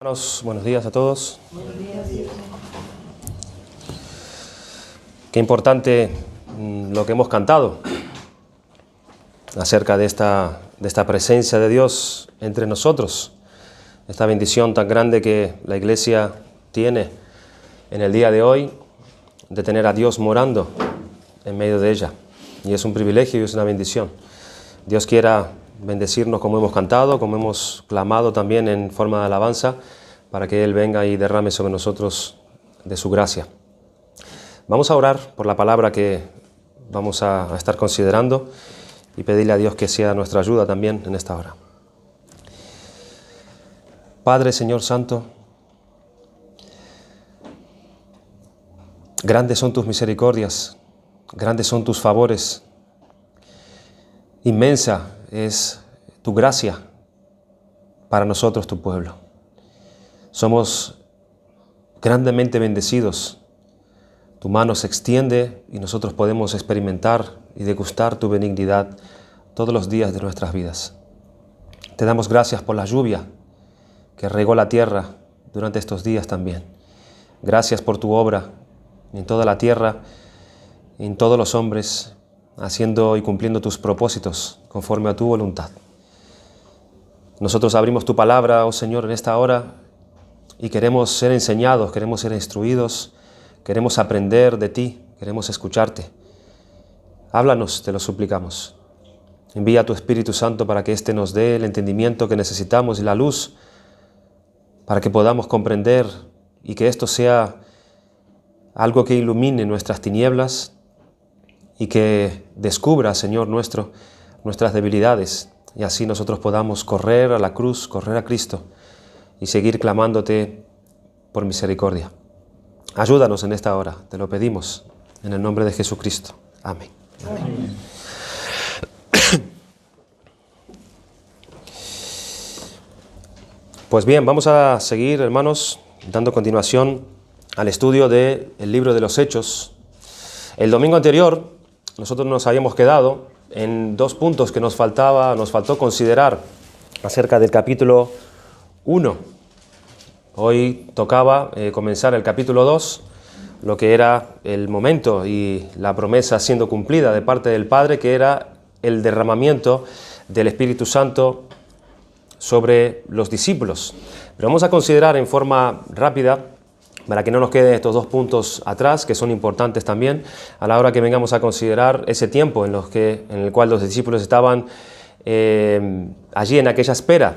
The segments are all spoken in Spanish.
Hermanos, buenos días a todos. Qué importante lo que hemos cantado acerca de esta presencia de Dios entre nosotros, esta bendición tan grande que la Iglesia tiene en el día de hoy de tener a Dios morando en medio de ella. Y es un privilegio y es una bendición. Dios quiera bendecirnos como hemos cantado, como hemos clamado también en forma de alabanza, para que Él venga y derrame sobre nosotros de su gracia. Vamos a orar por la palabra que vamos a estar considerando y pedirle a Dios que sea nuestra ayuda también en esta hora. Padre, Señor Santo, grandes son tus misericordias, grandes son tus favores, inmensa es tu gracia para nosotros, tu pueblo. Somos grandemente bendecidos. Tu mano se extiende y nosotros podemos experimentar y degustar tu benignidad todos los días de nuestras vidas. Te damos gracias por la lluvia que regó la tierra durante estos días también. Gracias por tu obra en toda la tierra, en todos los hombres, haciendo y cumpliendo tus propósitos conforme a tu voluntad. Nosotros abrimos tu palabra, oh Señor, en esta hora y queremos ser enseñados, queremos ser instruidos, queremos aprender de ti, queremos escucharte. Háblanos, te lo suplicamos. Envía a tu Espíritu Santo para que éste nos dé el entendimiento que necesitamos y la luz para que podamos comprender y que esto sea algo que ilumine nuestras tinieblas y que descubra, Señor nuestro, nuestras debilidades y así nosotros podamos correr a la cruz, correr a Cristo y seguir clamándote por misericordia. Ayúdanos en esta hora, te lo pedimos, en el nombre de Jesucristo. Amén. Amén. Pues bien, vamos a seguir, hermanos, dando continuación al estudio del libro de los Hechos. El domingo anterior, nosotros nos habíamos quedado en dos puntos que nos faltó considerar acerca del capítulo 1. Hoy tocaba comenzar el capítulo 2, lo que era el momento y la promesa siendo cumplida de parte del Padre, que era el derramamiento del Espíritu Santo sobre los discípulos. Pero vamos a considerar en forma rápida, para que no nos queden estos dos puntos atrás, que son importantes también, a la hora que vengamos a considerar ese tiempo en el cual los discípulos estaban allí en aquella espera,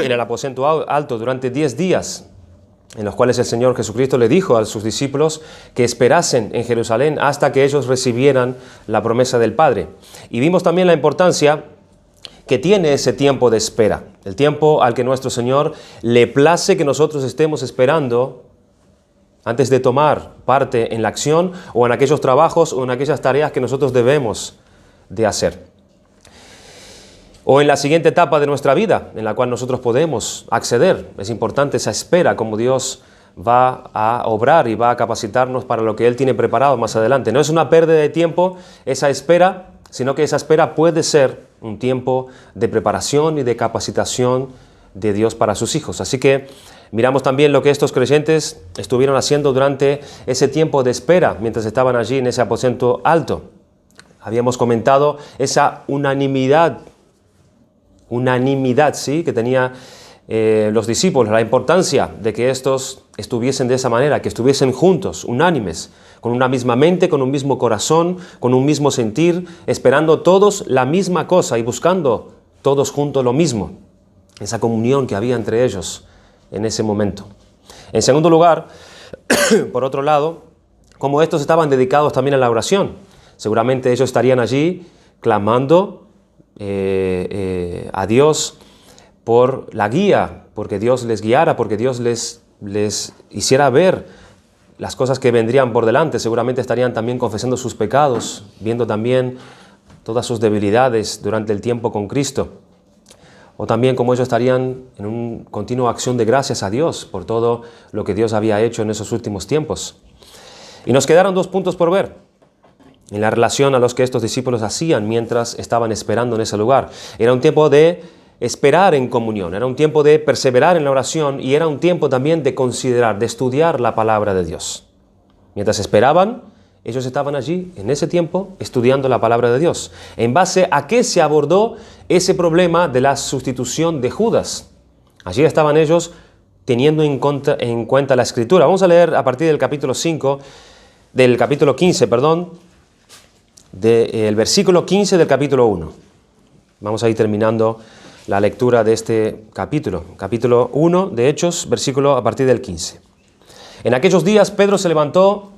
en el aposento alto durante 10 días, en los cuales el Señor Jesucristo le dijo a sus discípulos que esperasen en Jerusalén hasta que ellos recibieran la promesa del Padre. Y vimos también la importancia que tiene ese tiempo de espera, el tiempo al que nuestro Señor le place que nosotros estemos esperando antes de tomar parte en la acción o en aquellos trabajos o en aquellas tareas que nosotros debemos de hacer. O en la siguiente etapa de nuestra vida, en la cual nosotros podemos acceder. Es importante esa espera, como Dios va a obrar y va a capacitarnos para lo que Él tiene preparado más adelante. No es una pérdida de tiempo esa espera, sino que esa espera puede ser un tiempo de preparación y de capacitación de Dios para sus hijos. Así que miramos también lo que estos creyentes estuvieron haciendo durante ese tiempo de espera, mientras estaban allí en ese aposento alto. Habíamos comentado esa unanimidad, ¿sí?, que tenía los discípulos, la importancia de que estos estuviesen de esa manera, que estuviesen juntos, unánimes, con una misma mente, con un mismo corazón, con un mismo sentir, esperando todos la misma cosa y buscando todos juntos lo mismo, esa comunión que había entre ellos en ese momento. En segundo lugar, por otro lado, como estos estaban dedicados también a la oración, seguramente ellos estarían allí clamando a Dios por la guía, porque Dios les guiara, porque Dios les hiciera ver las cosas que vendrían por delante. Seguramente estarían también confesando sus pecados, viendo también todas sus debilidades durante el tiempo con Cristo. O también como ellos estarían en una continua acción de gracias a Dios por todo lo que Dios había hecho en esos últimos tiempos. Y nos quedaron dos puntos por ver en la relación a los que estos discípulos hacían mientras estaban esperando en ese lugar. Era un tiempo de esperar en comunión, era un tiempo de perseverar en la oración y era un tiempo también de considerar, de estudiar la palabra de Dios. Mientras esperaban, ellos estaban allí, en ese tiempo, estudiando la palabra de Dios. ¿En base a qué se abordó ese problema de la sustitución de Judas? Allí estaban ellos teniendo en cuenta la Escritura. Vamos a leer a partir del capítulo 15, del versículo 15 del capítulo 1. Vamos a ir terminando la lectura de este capítulo. Capítulo 1 de Hechos, versículo a partir del 15. En aquellos días Pedro se levantó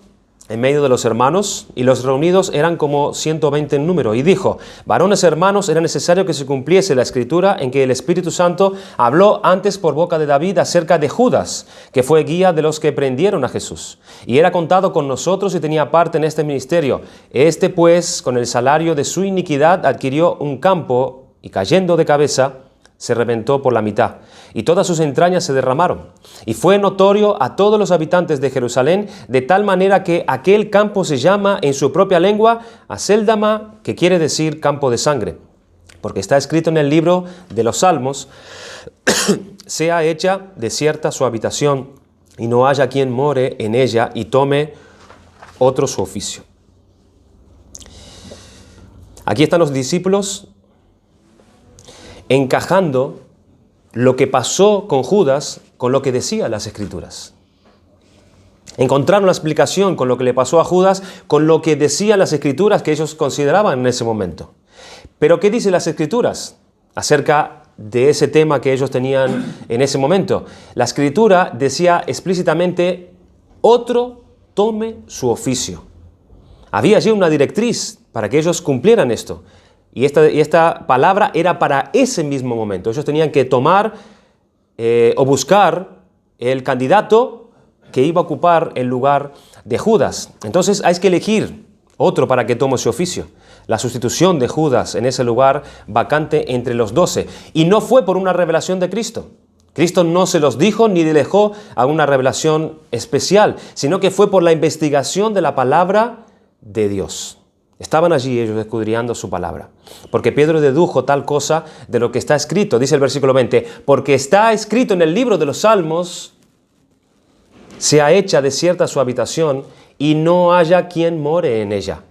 en medio de los hermanos, y los reunidos eran como 120 en número, y dijo: varones hermanos, era necesario que se cumpliese la Escritura en que el Espíritu Santo habló antes por boca de David acerca de Judas, que fue guía de los que prendieron a Jesús, y era contado con nosotros y tenía parte en este ministerio. Este pues, con el salario de su iniquidad, adquirió un campo, y cayendo de cabeza, se reventó por la mitad, y todas sus entrañas se derramaron. Y fue notorio a todos los habitantes de Jerusalén, de tal manera que aquel campo se llama en su propia lengua Aceldama, que quiere decir campo de sangre. Porque está escrito en el libro de los Salmos: sea hecha desierta su habitación, y no haya quien more en ella, y tome otro su oficio. Aquí están los discípulos encajando lo que pasó con Judas con lo que decían las Escrituras. Encontraron la explicación con lo que le pasó a Judas, con lo que decían las Escrituras que ellos consideraban en ese momento. Pero ¿qué dicen las Escrituras acerca de ese tema que ellos tenían en ese momento? La Escritura decía explícitamente: otro tome su oficio. Había allí una directriz para que ellos cumplieran esto. Y esta palabra era para ese mismo momento. Ellos tenían que tomar o buscar el candidato que iba a ocupar el lugar de Judas. Entonces hay que elegir otro para que tome su oficio. La sustitución de Judas en ese lugar vacante entre los 12. Y no fue por una revelación de Cristo. Cristo no se los dijo ni dejó a una revelación especial, sino que fue por la investigación de la palabra de Dios. Estaban allí ellos escudriñando su palabra. Porque Pedro dedujo tal cosa de lo que está escrito. Dice el versículo 20: porque está escrito en el libro de los Salmos: sea hecha desierta su habitación, y no haya quien more en ella.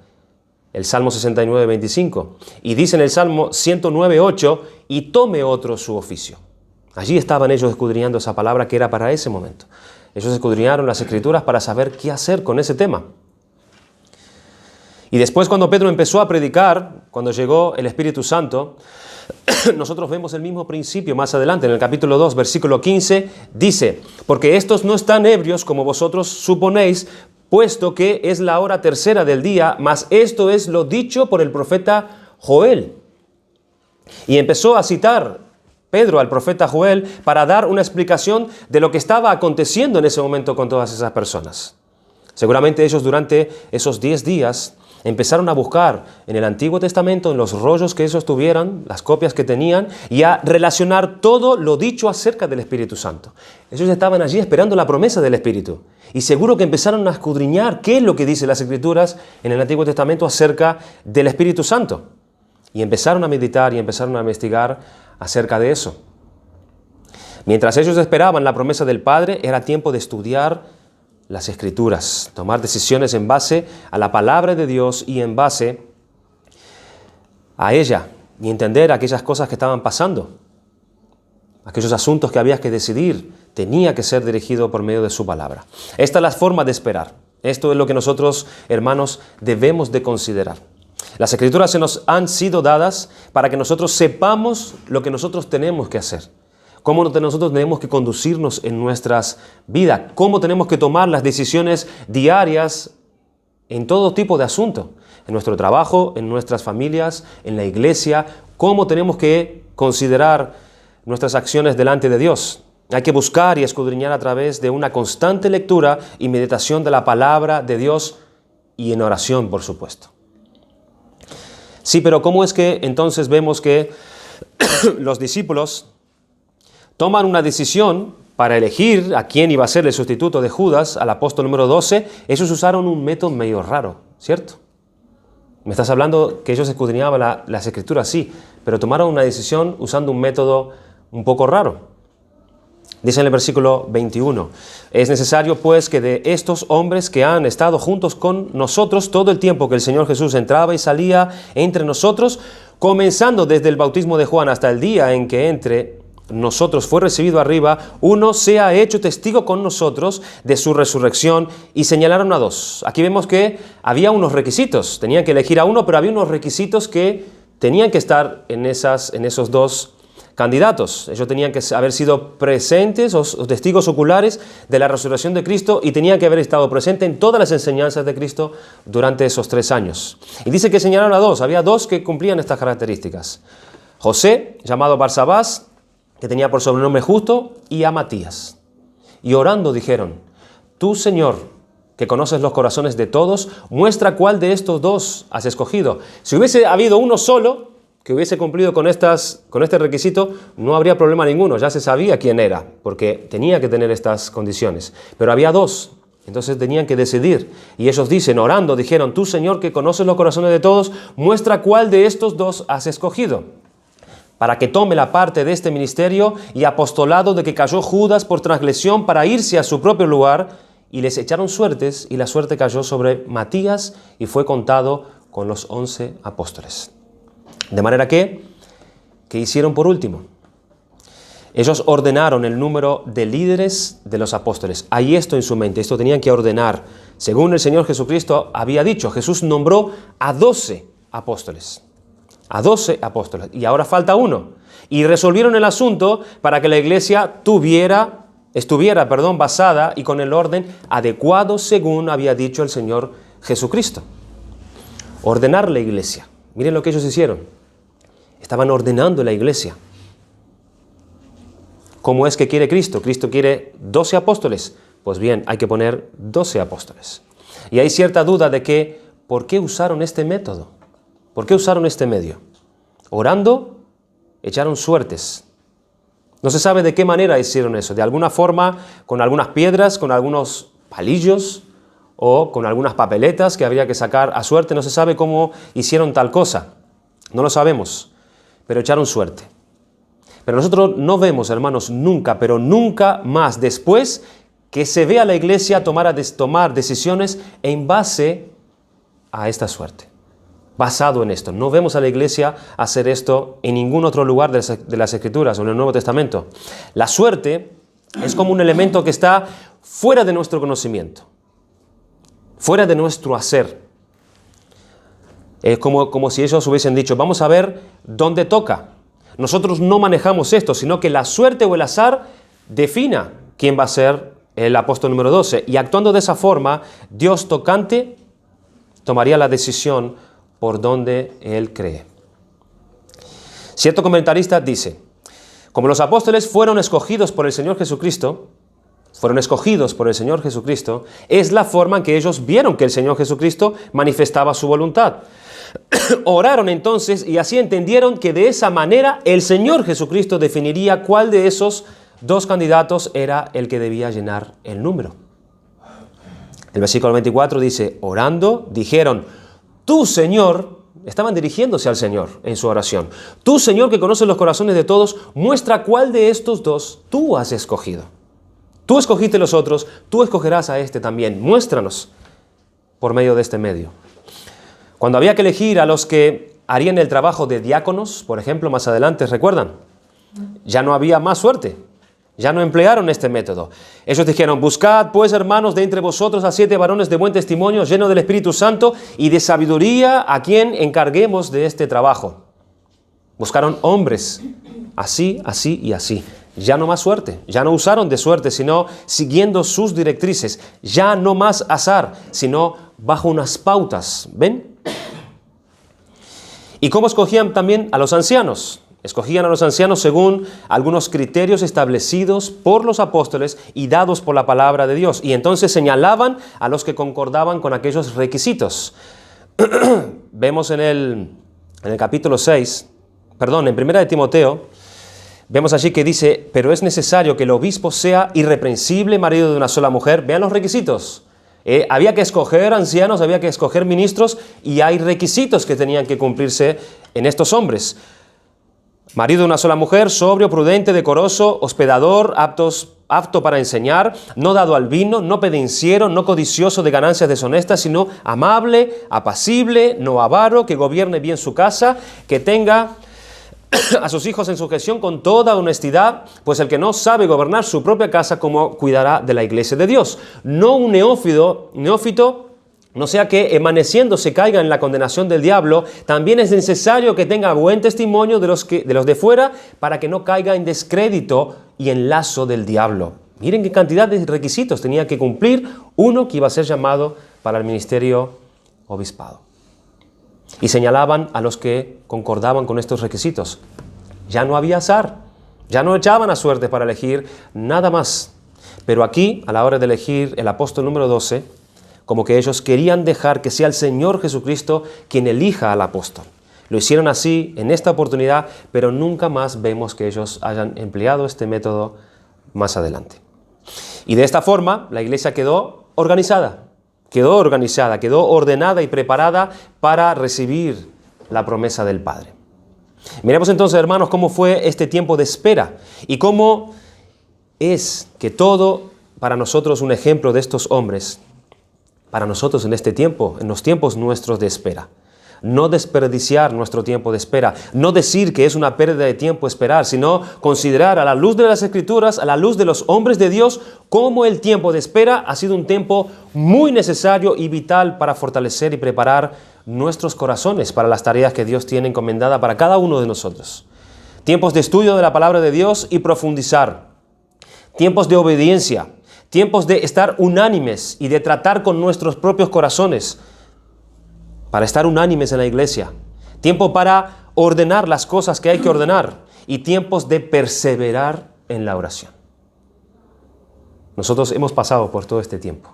El Salmo 69, 25. Y dice en el Salmo 109, 8: y tome otro su oficio. Allí estaban ellos escudriñando esa palabra que era para ese momento. Ellos escudriñaron las Escrituras para saber qué hacer con ese tema. Y después, cuando Pedro empezó a predicar, cuando llegó el Espíritu Santo, nosotros vemos el mismo principio más adelante. En el capítulo 2, versículo 15, dice: porque estos no están ebrios como vosotros suponéis, puesto que es la hora tercera del día, mas esto es lo dicho por el profeta Joel. Y empezó a citar Pedro al profeta Joel para dar una explicación de lo que estaba aconteciendo en ese momento con todas esas personas. Seguramente ellos durante esos 10 días empezaron a buscar en el Antiguo Testamento, en los rollos que ellos tuvieran, las copias que tenían, y a relacionar todo lo dicho acerca del Espíritu Santo. Ellos estaban allí esperando la promesa del Espíritu. Y seguro que empezaron a escudriñar qué es lo que dicen las Escrituras en el Antiguo Testamento acerca del Espíritu Santo. Y empezaron a meditar y empezaron a investigar acerca de eso. Mientras ellos esperaban la promesa del Padre, era tiempo de estudiar las Escrituras, tomar decisiones en base a la palabra de Dios y en base a ella, y entender aquellas cosas que estaban pasando. Aquellos asuntos que había que decidir, tenía que ser dirigido por medio de su palabra. Esta es la forma de esperar. Esto es lo que nosotros, hermanos, debemos de considerar. Las Escrituras se nos han sido dadas para que nosotros sepamos lo que nosotros tenemos que hacer. Cómo nosotros tenemos que conducirnos en nuestras vidas, cómo tenemos que tomar las decisiones diarias en todo tipo de asuntos, en nuestro trabajo, en nuestras familias, en la iglesia, cómo tenemos que considerar nuestras acciones delante de Dios. Hay que buscar y escudriñar a través de una constante lectura y meditación de la palabra de Dios y en oración, por supuesto. Sí, pero ¿cómo es que entonces vemos que los discípulos toman una decisión para elegir a quién iba a ser el sustituto de Judas, al apóstol número 12? Ellos usaron un método medio raro, ¿cierto? Me estás hablando que ellos escudriñaban las Escrituras, sí, pero tomaron una decisión usando un método un poco raro. Dice en el versículo 21, es necesario pues que de estos hombres que han estado juntos con nosotros todo el tiempo que el Señor Jesús entraba y salía entre nosotros, comenzando desde el bautismo de Juan hasta el día en que entre nosotros fue recibido arriba, uno sea hecho testigo con nosotros de su resurrección, y señalaron a dos. Aquí vemos que había unos requisitos, tenían que elegir a uno, pero había unos requisitos que tenían que estar en esos dos candidatos. Ellos tenían que haber sido presentes o testigos oculares de la resurrección de Cristo, y tenían que haber estado presentes en todas las enseñanzas de Cristo durante esos 3 años. Y dice que señalaron a dos, había dos que cumplían estas características. José, llamado Barsabás, que tenía por sobrenombre Justo, y a Matías. Y orando dijeron, tú, Señor, que conoces los corazones de todos, muestra cuál de estos dos has escogido. Si hubiese habido uno solo que hubiese cumplido con este requisito, no habría problema ninguno, ya se sabía quién era, porque tenía que tener estas condiciones. Pero había dos, entonces tenían que decidir. Y ellos dicen, orando, dijeron, tú, Señor, que conoces los corazones de todos, muestra cuál de estos dos has escogido, para que tome la parte de este ministerio y apostolado de que cayó Judas por transgresión para irse a su propio lugar, y les echaron suertes, y la suerte cayó sobre Matías, y fue contado con los 11 apóstoles. De manera que, ¿qué hicieron por último? Ellos ordenaron el número de líderes de los apóstoles. Hay esto en su mente, esto tenían que ordenar. Según el Señor Jesucristo había dicho, Jesús nombró a 12 apóstoles. A 12 apóstoles. Y ahora falta uno. Y resolvieron el asunto para que la iglesia estuviera basada y con el orden adecuado según había dicho el Señor Jesucristo. Ordenar la iglesia. Miren lo que ellos hicieron. Estaban ordenando la iglesia. ¿Cómo es que quiere Cristo? Cristo quiere 12 apóstoles. Pues bien, hay que poner 12 apóstoles. Y hay cierta duda de que, ¿por qué usaron este método? ¿Por qué usaron este medio? Orando, echaron suertes. No se sabe de qué manera hicieron eso. De alguna forma, con algunas piedras, con algunos palillos o con algunas papeletas que habría que sacar a suerte. No se sabe cómo hicieron tal cosa. No lo sabemos. Pero echaron suerte. Pero nosotros no vemos, hermanos, nunca, pero nunca más después que se vea a la iglesia tomar decisiones en base a esta suerte. Basado en esto. No vemos a la iglesia hacer esto en ningún otro lugar de las Escrituras o en el Nuevo Testamento. La suerte es como un elemento que está fuera de nuestro conocimiento, fuera de nuestro hacer. Es como si ellos hubiesen dicho, vamos a ver dónde toca. Nosotros no manejamos esto, sino que la suerte o el azar defina quién va a ser el apóstol número 12. Y actuando de esa forma, Dios tocante tomaría la decisión por donde Él cree. Cierto comentarista dice, como los apóstoles fueron escogidos por el Señor Jesucristo, es la forma en que ellos vieron que el Señor Jesucristo manifestaba su voluntad. Oraron entonces y así entendieron que de esa manera el Señor Jesucristo definiría cuál de esos dos candidatos era el que debía llenar el número. El versículo 24 dice, orando, dijeron, tú, Señor, estaban dirigiéndose al Señor en su oración, tú, Señor, que conoces los corazones de todos, muestra cuál de estos dos tú has escogido. Tú escogiste los otros, tú escogerás a este también. Muéstranos por medio de este medio. Cuando había que elegir a los que harían el trabajo de diáconos, por ejemplo, más adelante, ¿recuerdan? Ya no había más suerte. Ya no emplearon este método. Ellos dijeron, buscad pues, hermanos, de entre vosotros a 7 varones de buen testimonio, llenos del Espíritu Santo y de sabiduría, a quien encarguemos de este trabajo. Buscaron hombres, así, así y así. Ya no más suerte. Ya no usaron de suerte, sino siguiendo sus directrices. Ya no más azar, sino bajo unas pautas. ¿Ven? ¿Y cómo escogían también a los ancianos? Escogían a los ancianos según algunos criterios establecidos por los apóstoles y dados por la palabra de Dios. Y entonces señalaban a los que concordaban con aquellos requisitos. Vemos en el capítulo 6, en 1 de Timoteo, vemos allí que dice, pero es necesario que el obispo sea irreprensible, marido de una sola mujer. Vean los requisitos. Había que escoger ancianos, había que escoger ministros y hay requisitos que tenían que cumplirse en estos hombres. Marido de una sola mujer, sobrio, prudente, decoroso, hospedador, apto para enseñar, no dado al vino, no pendenciero, no codicioso de ganancias deshonestas, sino amable, apacible, no avaro, que gobierne bien su casa, que tenga a sus hijos en sujeción con toda honestidad, pues el que no sabe gobernar su propia casa, ¿cómo cuidará de la iglesia de Dios? No un neófito, no sea que emaneciendo se caiga en la condenación del diablo. También es necesario que tenga buen testimonio de los de fuera, para que no caiga en descrédito y en lazo del diablo. Miren qué cantidad de requisitos tenía que cumplir uno que iba a ser llamado para el ministerio obispado. Y señalaban a los que concordaban con estos requisitos. Ya no había azar, ya no echaban a suerte para elegir nada más. Pero aquí, a la hora de elegir el apóstol número 12, como que ellos querían dejar que sea el Señor Jesucristo quien elija al apóstol. Lo hicieron así en esta oportunidad, pero nunca más vemos que ellos hayan empleado este método más adelante. Y de esta forma, la iglesia quedó organizada, quedó ordenada y preparada para recibir la promesa del Padre. Miremos entonces, hermanos, cómo fue este tiempo de espera y cómo es que todo para nosotros un ejemplo de estos hombres, para nosotros en este tiempo, en los tiempos nuestros de espera. No desperdiciar nuestro tiempo de espera, no decir que es una pérdida de tiempo esperar, sino considerar a la luz de las Escrituras, a la luz de los hombres de Dios, cómo el tiempo de espera ha sido un tiempo muy necesario y vital para fortalecer y preparar nuestros corazones para las tareas que Dios tiene encomendada para cada uno de nosotros. Tiempos de estudio de la palabra de Dios y profundizar. Tiempos de obediencia. Tiempos de estar unánimes y de tratar con nuestros propios corazones para estar unánimes en la iglesia. Tiempo para ordenar las cosas que hay que ordenar y tiempos de perseverar en la oración. Nosotros hemos pasado por todo este tiempo.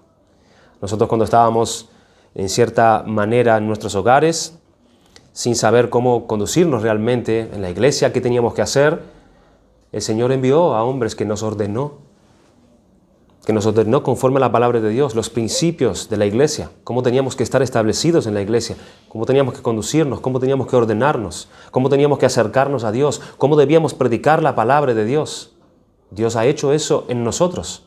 Nosotros cuando estábamos en cierta manera en nuestros hogares, sin saber cómo conducirnos realmente en la iglesia, qué teníamos que hacer, el Señor envió a hombres que nos ordenó conforme a la palabra de Dios, los principios de la iglesia, cómo teníamos que estar establecidos en la iglesia, cómo teníamos que conducirnos, cómo teníamos que ordenarnos, cómo teníamos que acercarnos a Dios, cómo debíamos predicar la palabra de Dios. Dios ha hecho eso en nosotros.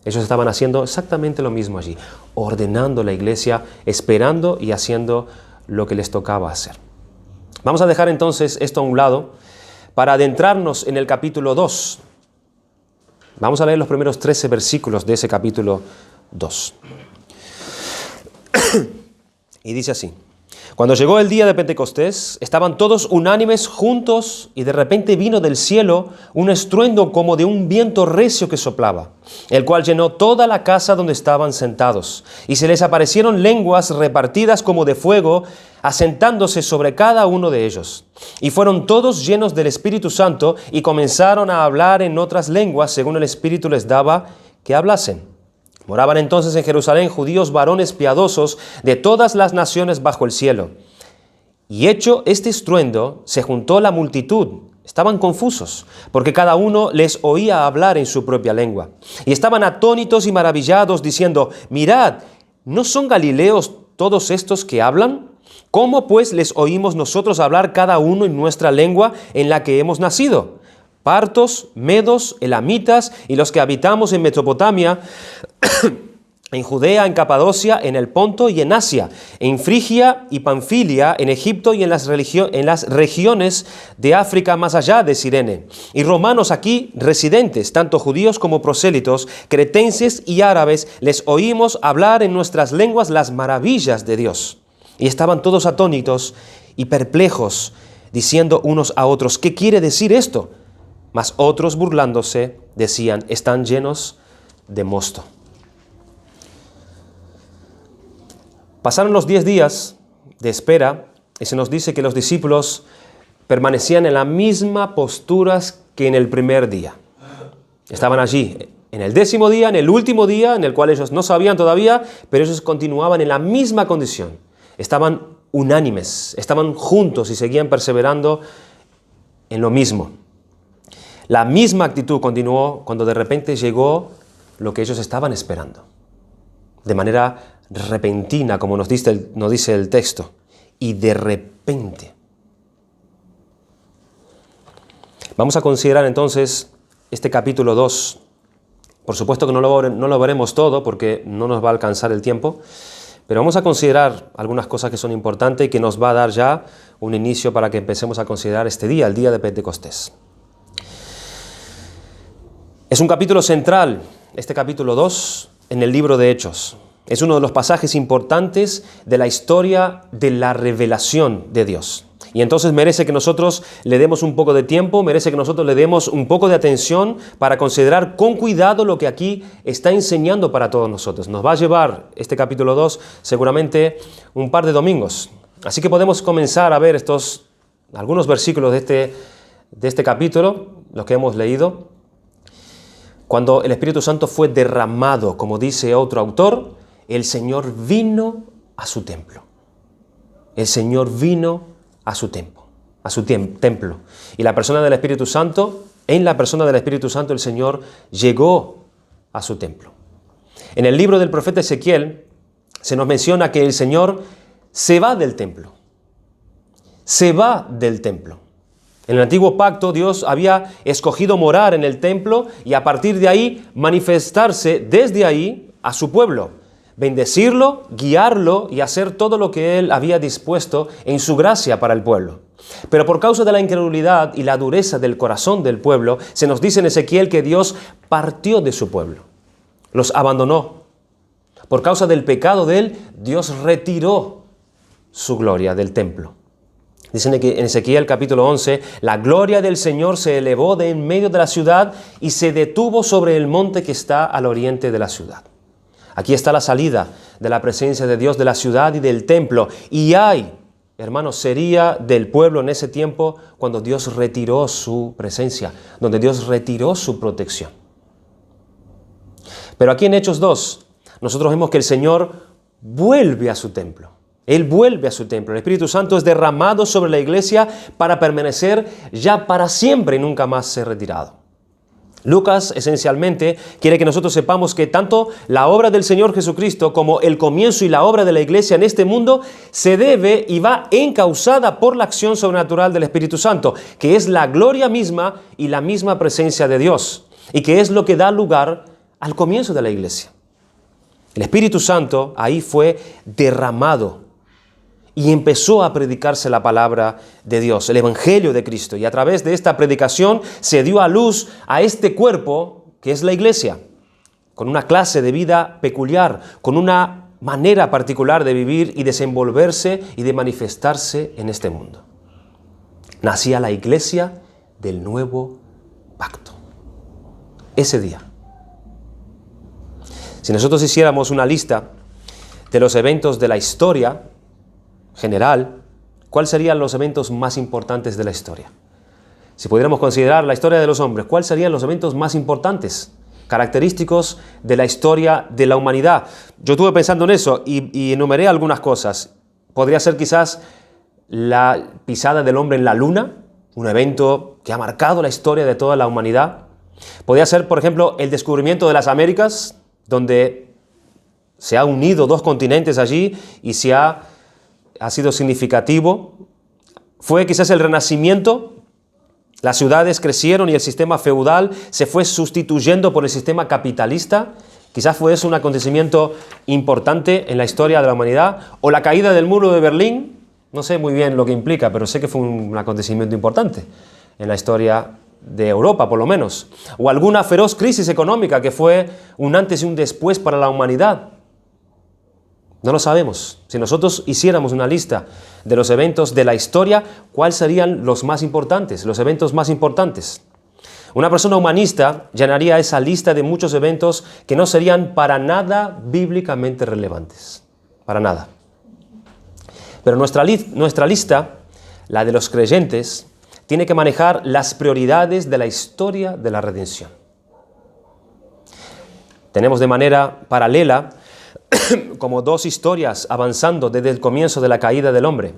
Ellos estaban haciendo exactamente lo mismo allí, ordenando la iglesia, esperando y haciendo lo que les tocaba hacer. Vamos a dejar entonces esto a un lado para adentrarnos en el capítulo 2. Vamos a leer los primeros 13 versículos de ese capítulo 2. Y dice así: Cuando llegó el día de Pentecostés, estaban todos unánimes juntos, y de repente vino del cielo un estruendo como de un viento recio que soplaba, el cual llenó toda la casa donde estaban sentados. Y se les aparecieron lenguas repartidas como de fuego, asentándose sobre cada uno de ellos. Y fueron todos llenos del Espíritu Santo, y comenzaron a hablar en otras lenguas, según el Espíritu les daba que hablasen. Moraban entonces en Jerusalén judíos varones piadosos de todas las naciones bajo el cielo. Y hecho este estruendo, se juntó la multitud. Estaban confusos, porque cada uno les oía hablar en su propia lengua. Y estaban atónitos y maravillados, diciendo: Mirad, ¿no son galileos todos estos que hablan? ¿Cómo pues les oímos nosotros hablar cada uno en nuestra lengua en la que hemos nacido? Partos, medos, elamitas y los que habitamos en Mesopotamia, en Judea, en Capadocia, en el Ponto y en Asia, en Frigia y Panfilia, en Egipto y en las regiones de África más allá de Cirene. Y romanos aquí residentes, tanto judíos como prosélitos, cretenses y árabes, les oímos hablar en nuestras lenguas las maravillas de Dios. Y estaban todos atónitos y perplejos, diciendo unos a otros: ¿qué quiere decir esto? Mas otros, burlándose, decían: están llenos de mosto. Pasaron los 10 días de espera y se nos dice que los discípulos permanecían en la misma postura que en el primer día. Estaban allí en el 10º día, en el último día, en el cual ellos no sabían todavía, pero ellos continuaban en la misma condición. Estaban unánimes, estaban juntos y seguían perseverando en lo mismo. La misma actitud continuó cuando de repente llegó lo que ellos estaban esperando. de manera repentina, como nos dice el texto, y de repente. Vamos a considerar entonces este capítulo 2. Por supuesto que no lo veremos todo porque no nos va a alcanzar el tiempo, pero vamos a considerar algunas cosas que son importantes y que nos va a dar ya un inicio para que empecemos a considerar este día, el día de Pentecostés. Es un capítulo central, este capítulo 2, en el libro de Hechos. Es uno de los pasajes importantes de la historia de la revelación de Dios. Y entonces merece que nosotros le demos un poco de tiempo, merece que nosotros le demos un poco de atención para considerar con cuidado lo que aquí está enseñando para todos nosotros. Nos va a llevar este capítulo 2 seguramente un par de domingos. Así que podemos comenzar a ver algunos versículos de este capítulo, los que hemos leído. Cuando el Espíritu Santo fue derramado, como dice otro autor, el Señor vino a su templo. El Señor vino a su templo. Y en la persona del Espíritu Santo, el Señor llegó a su templo. En el libro del profeta Ezequiel se nos menciona que el Señor se va del templo. Se va del templo. En el antiguo pacto Dios había escogido morar en el templo y a partir de ahí manifestarse desde ahí a su pueblo. Bendecirlo, guiarlo y hacer todo lo que Él había dispuesto en su gracia para el pueblo. Pero por causa de la incredulidad y la dureza del corazón del pueblo, se nos dice en Ezequiel que Dios partió de su pueblo, los abandonó. Por causa del pecado de Él, Dios retiró su gloria del templo. Dicen que en Ezequiel capítulo 11, la gloria del Señor se elevó de en medio de la ciudad y se detuvo sobre el monte que está al oriente de la ciudad. Aquí está la salida de la presencia de Dios de la ciudad y del templo. Y hermanos, sería del pueblo en ese tiempo cuando Dios retiró su presencia, donde Dios retiró su protección. Pero aquí en Hechos 2, nosotros vemos que el Señor vuelve a su templo. Él vuelve a su templo. El Espíritu Santo es derramado sobre la iglesia para permanecer ya para siempre y nunca más ser retirado. Lucas esencialmente quiere que nosotros sepamos que tanto la obra del Señor Jesucristo como el comienzo y la obra de la iglesia en este mundo se debe y va encauzada por la acción sobrenatural del Espíritu Santo, que es la gloria misma y la misma presencia de Dios, y que es lo que da lugar al comienzo de la iglesia. El Espíritu Santo ahí fue derramado y empezó a predicarse la palabra de Dios, el Evangelio de Cristo. Y a través de esta predicación se dio a luz a este cuerpo que es la iglesia, con una clase de vida peculiar, con una manera particular de vivir y desenvolverse y de manifestarse en este mundo. Nacía la iglesia del nuevo pacto. Ese día. Si nosotros hiciéramos una lista de los eventos de la historia general, ¿cuáles serían los eventos más importantes de la historia? Si pudiéramos considerar la historia de los hombres, ¿cuáles serían los eventos más importantes, característicos de la historia de la humanidad? Yo estuve pensando en eso y enumeré algunas cosas. Podría ser quizás la pisada del hombre en la luna, un evento que ha marcado la historia de toda la humanidad. Podría ser, por ejemplo, el descubrimiento de las Américas, donde se han unido dos continentes allí y ha sido significativo. Fue quizás el Renacimiento. Las ciudades crecieron y el sistema feudal se fue sustituyendo por el sistema capitalista. Quizás fue eso un acontecimiento importante en la historia de la humanidad. O la caída del muro de Berlín. No sé muy bien lo que implica, pero sé que fue un acontecimiento importante en la historia de Europa, por lo menos. O alguna feroz crisis económica que fue un antes y un después para la humanidad. No lo sabemos. Si nosotros hiciéramos una lista de los eventos de la historia, ¿cuáles serían los más importantes, los eventos más importantes? Una persona humanista llenaría esa lista de muchos eventos que no serían para nada bíblicamente relevantes. Para nada. Pero nuestra lista, la de los creyentes, tiene que manejar las prioridades de la historia de la redención. Tenemos de manera paralela como dos historias avanzando desde el comienzo de la caída del hombre.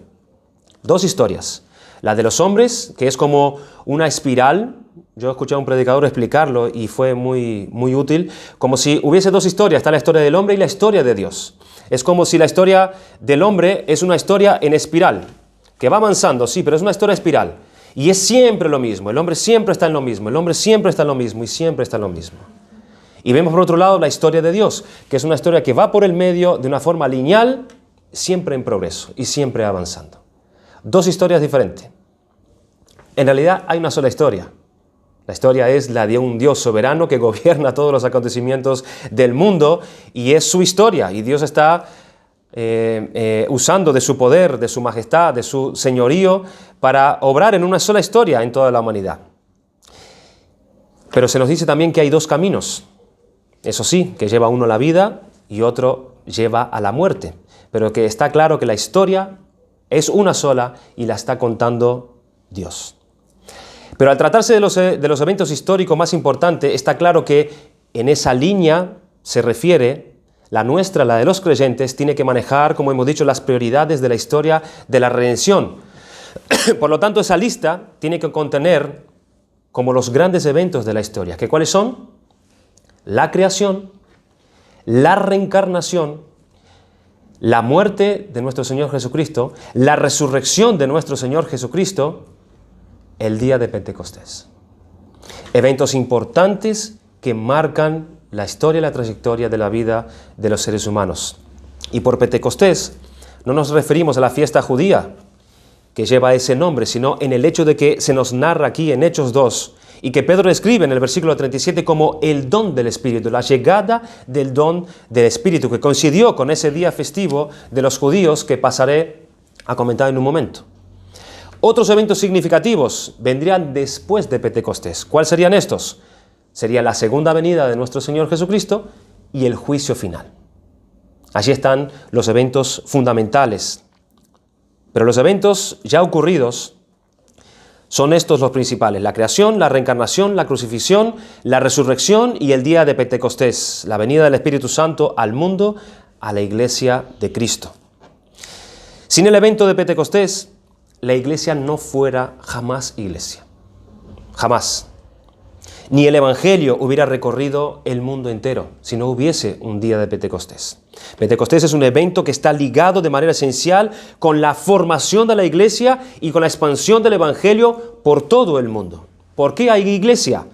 Dos historias. La de los hombres, que es como una espiral Yo escuché a un predicador explicarlo y fue muy útil, como si hubiese dos historias. Está la historia del hombre y la historia de Dios. Es como si la historia del hombre es una historia en espiral, que va avanzando, sí, pero es una historia espiral. Y es siempre lo mismo. El hombre siempre está en lo mismo. El hombre siempre está en lo mismo y siempre está en lo mismo. Y vemos por otro lado la historia de Dios, que es una historia que va por el medio de una forma lineal, siempre en progreso y siempre avanzando. Dos historias diferentes. En realidad hay una sola historia. La historia es la de un Dios soberano que gobierna todos los acontecimientos del mundo y es su historia. Y Dios está usando de su poder, de su majestad, de su señorío para obrar en una sola historia en toda la humanidad. Pero se nos dice también que hay dos caminos. Eso sí, que lleva uno a la vida y otro lleva a la muerte. Pero que está claro que la historia es una sola y la está contando Dios. Pero al tratarse de los eventos históricos más importantes, está claro que en esa línea se refiere, la nuestra, la de los creyentes, tiene que manejar, como hemos dicho, las prioridades de la historia de la redención. Por lo tanto, esa lista tiene que contener como los grandes eventos de la historia. ¿Que cuáles son? La creación, la reencarnación, la muerte de nuestro Señor Jesucristo, la resurrección de nuestro Señor Jesucristo, el día de Pentecostés. Eventos importantes que marcan la historia y la trayectoria de la vida de los seres humanos. Y por Pentecostés no nos referimos a la fiesta judía que lleva ese nombre, sino en el hecho de que se nos narra aquí en Hechos 2 y que Pedro escribe en el versículo 37 como el don del Espíritu, la llegada del don del Espíritu que coincidió con ese día festivo de los judíos que pasaré a comentar en un momento. Otros eventos significativos vendrían después de Pentecostés. ¿Cuáles serían estos? Sería la segunda venida de nuestro Señor Jesucristo y el juicio final. Allí están los eventos fundamentales. Pero los eventos ya ocurridos son estos los principales: la creación, la reencarnación, la crucifixión, la resurrección y el día de Pentecostés, la venida del Espíritu Santo al mundo, a la iglesia de Cristo. Sin el evento de Pentecostés, la iglesia no fuera jamás iglesia. Jamás. Ni el Evangelio hubiera recorrido el mundo entero si no hubiese un día de Pentecostés. Pentecostés es un evento que está ligado de manera esencial con la formación de la iglesia y con la expansión del Evangelio por todo el mundo. ¿Por qué hay iglesia?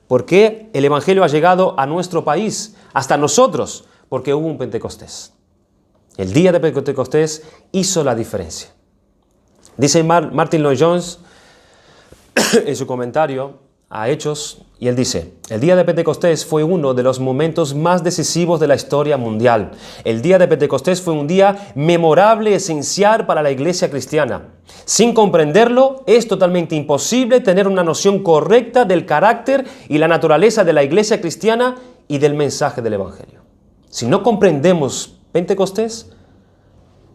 Porque el Evangelio ha llegado a nuestro país, hasta nosotros, porque hubo un Pentecostés. El día de Pentecostés hizo la diferencia. Dice Martin Lloyd-Jones en su comentario a Hechos, y él dice: el día de Pentecostés fue uno de los momentos más decisivos de la historia mundial. El día de Pentecostés fue un día memorable, esencial para la iglesia cristiana. Sin comprenderlo, es totalmente imposible tener una noción correcta del carácter y la naturaleza de la iglesia cristiana y del mensaje del Evangelio. Si no comprendemos Pentecostés,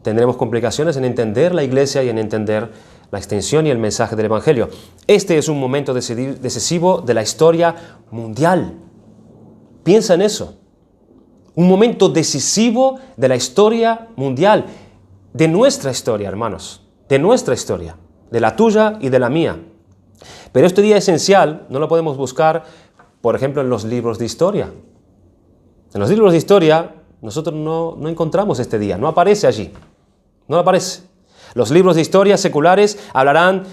tendremos complicaciones en entender la iglesia y en entender la extensión y el mensaje del Evangelio. Este es un momento decisivo de la historia mundial. Piensa en eso. Un momento decisivo de la historia mundial. De nuestra historia, hermanos. De nuestra historia. De la tuya y de la mía. Pero este día esencial no lo podemos buscar, por ejemplo, en los libros de historia. En los libros de historia nosotros no encontramos este día. No aparece allí. No aparece. Los libros de historia seculares hablarán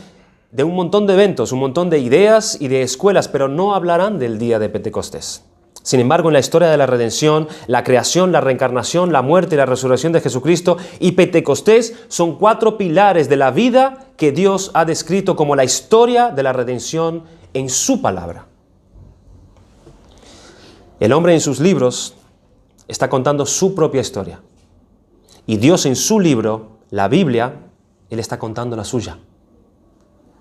de un montón de eventos, un montón de ideas y de escuelas, pero no hablarán del día de Pentecostés. Sin embargo, en la historia de la redención, la creación, la reencarnación, la muerte y la resurrección de Jesucristo y Pentecostés son 4 pilares de la vida que Dios ha descrito como la historia de la redención en su palabra. El hombre en sus libros está contando su propia historia. Y Dios en su libro, la Biblia, Él está contando la suya.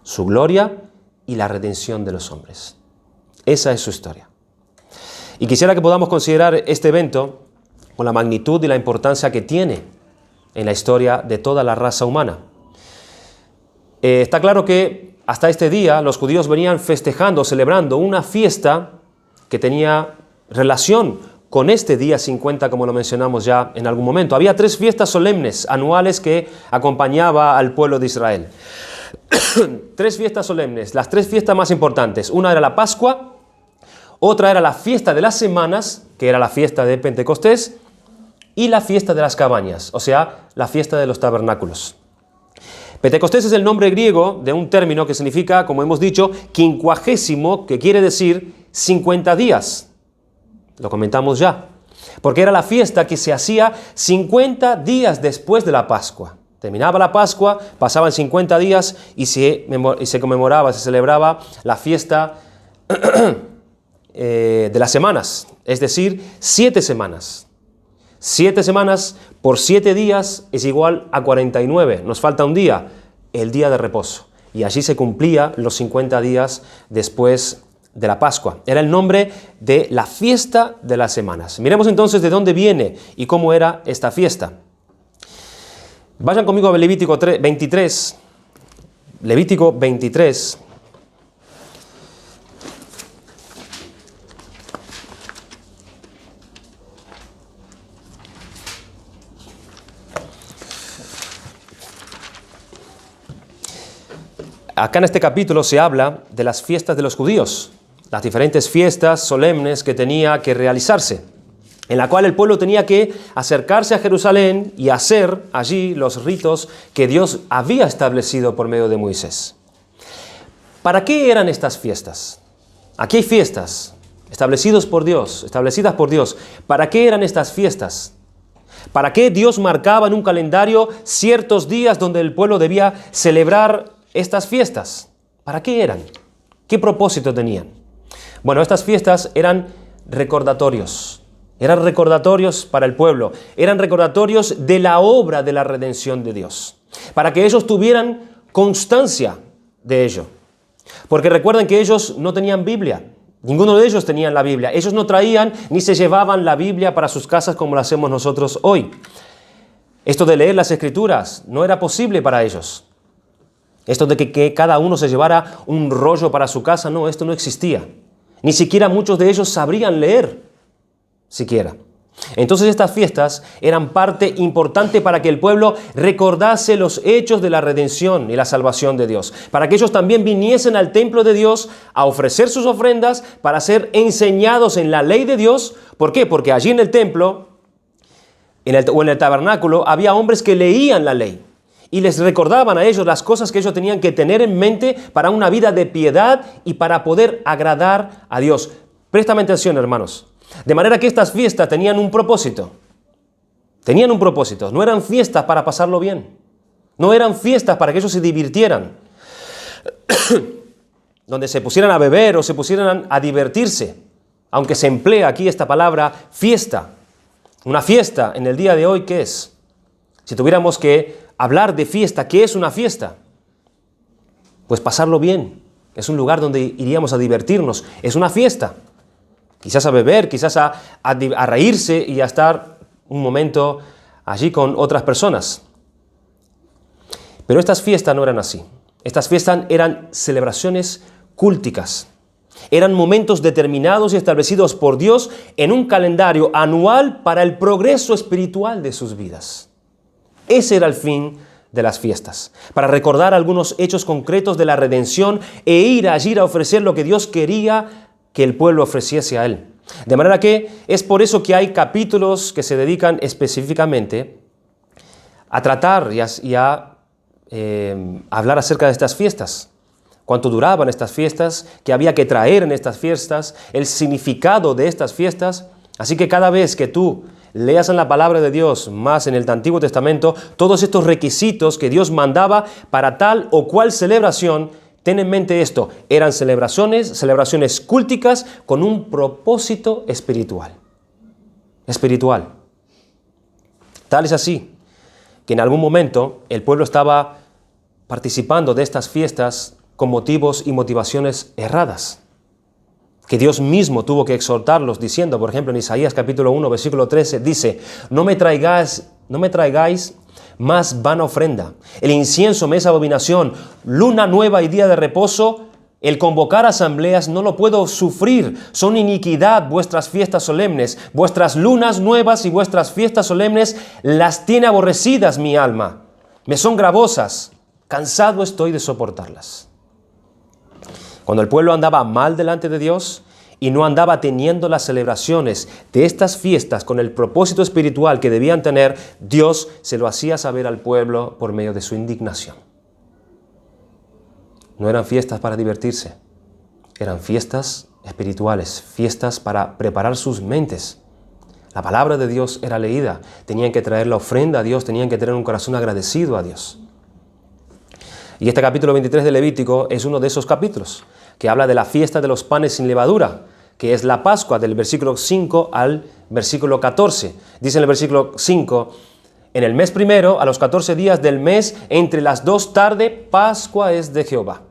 Su gloria y la redención de los hombres. Esa es su historia. Y quisiera que podamos considerar este evento con la magnitud y la importancia que tiene en la historia de toda la raza humana. Está claro que hasta este día los judíos venían festejando, celebrando una fiesta que tenía relación con este día 50, como lo mencionamos ya en algún momento. Había 3 fiestas solemnes anuales que acompañaba al pueblo de Israel. Tres fiestas solemnes, las tres fiestas más importantes. Una era la Pascua, otra era la fiesta de las semanas, que era la fiesta de Pentecostés, y la fiesta de las cabañas, o sea, la fiesta de los tabernáculos. Pentecostés es el nombre griego de un término que significa, como hemos dicho, quincuagésimo, que quiere decir 50 días. Lo comentamos ya. Porque era la fiesta que se hacía 50 días después de la Pascua. Terminaba la Pascua, pasaban 50 días y se conmemoraba, se celebraba la fiesta de las semanas, es decir, 7 semanas. 7 semanas por 7 días es igual a 49. Nos falta un día, el día de reposo. Y allí se cumplía los 50 días después de la Pascua. Era el nombre de la fiesta de las semanas. Miremos entonces de dónde viene y cómo era esta fiesta. Vayan conmigo a Levítico 23. Levítico 23. Acá en este capítulo se habla de las fiestas de los judíos, las diferentes fiestas solemnes que tenía que realizarse, en la cual el pueblo tenía que acercarse a Jerusalén y hacer allí los ritos que Dios había establecido por medio de Moisés. ¿Para qué eran estas fiestas? Aquí hay fiestas establecidas por Dios. ¿Para qué eran estas fiestas? ¿Para qué Dios marcaba en un calendario ciertos días donde el pueblo debía celebrar estas fiestas? ¿Para qué eran? ¿Qué propósito tenían? Bueno, estas fiestas eran recordatorios para el pueblo, eran recordatorios de la obra de la redención de Dios, para que ellos tuvieran constancia de ello. Porque recuerden que ellos no tenían Biblia, ninguno de ellos tenía la Biblia, ellos no traían ni se llevaban la Biblia para sus casas como lo hacemos nosotros hoy. Esto de leer las Escrituras no era posible para ellos. Esto de que cada uno se llevara un rollo para su casa, no, esto no existía. Ni siquiera muchos de ellos sabrían leer, siquiera. Entonces estas fiestas eran parte importante para que el pueblo recordase los hechos de la redención y la salvación de Dios. Para que ellos también viniesen al templo de Dios a ofrecer sus ofrendas para ser enseñados en la ley de Dios. ¿Por qué? Porque allí en el templo o en el tabernáculo había hombres que leían la ley. Y les recordaban a ellos las cosas que ellos tenían que tener en mente para una vida de piedad y para poder agradar a Dios. Préstame atención, hermanos. De manera que estas fiestas tenían un propósito. No eran fiestas para pasarlo bien. No eran fiestas para que ellos se divirtieran. Donde se pusieran a beber o se pusieran a divertirse. Aunque se emplea aquí esta palabra fiesta. Una fiesta en el día de hoy, ¿qué es? Si tuviéramos que hablar de fiesta, ¿qué es una fiesta? Pues pasarlo bien. Es un lugar donde iríamos a divertirnos. Es una fiesta. Quizás a beber, quizás a reírse y a estar un momento allí con otras personas. Pero estas fiestas no eran así. Estas fiestas eran celebraciones cúlticas. Eran momentos determinados y establecidos por Dios en un calendario anual para el progreso espiritual de sus vidas. Ese era el fin de las fiestas, para recordar algunos hechos concretos de la redención e ir allí a ofrecer lo que Dios quería que el pueblo ofreciese a Él. De manera que es por eso que hay capítulos que se dedican específicamente a tratar y a hablar acerca de estas fiestas. Cuánto duraban estas fiestas, qué había que traer en estas fiestas, el significado de estas fiestas. Así que cada vez que tú leas en la palabra de Dios, más en el Antiguo Testamento, todos estos requisitos que Dios mandaba para tal o cual celebración, ten en mente esto, eran celebraciones cúlticas con un propósito espiritual. Tal es así que en algún momento el pueblo estaba participando de estas fiestas con motivos y motivaciones erradas, que Dios mismo tuvo que exhortarlos diciendo, por ejemplo, en Isaías capítulo 1, versículo 13, dice: no me traigáis más vana ofrenda. El incienso me es abominación. Luna nueva y día de reposo, el convocar asambleas no lo puedo sufrir. Son iniquidad vuestras fiestas solemnes. Vuestras lunas nuevas y vuestras fiestas solemnes las tiene aborrecidas mi alma. Me son gravosas. cansado estoy de soportarlas. Cuando el pueblo andaba mal delante de Dios y no andaba teniendo las celebraciones de estas fiestas con el propósito espiritual que debían tener, Dios se lo hacía saber al pueblo por medio de su indignación. No eran fiestas para divertirse, eran fiestas espirituales, fiestas para preparar sus mentes. La palabra de Dios era leída, tenían que traer la ofrenda a Dios, tenían que tener un corazón agradecido a Dios. Y este capítulo 23 de Levítico es uno de esos capítulos que habla de la fiesta de los panes sin levadura, que es la Pascua, del versículo 5 al versículo 14. Dice en el versículo 5, en el mes primero, a los 14 días del mes, entre las 2 tarde, Pascua es de Jehová.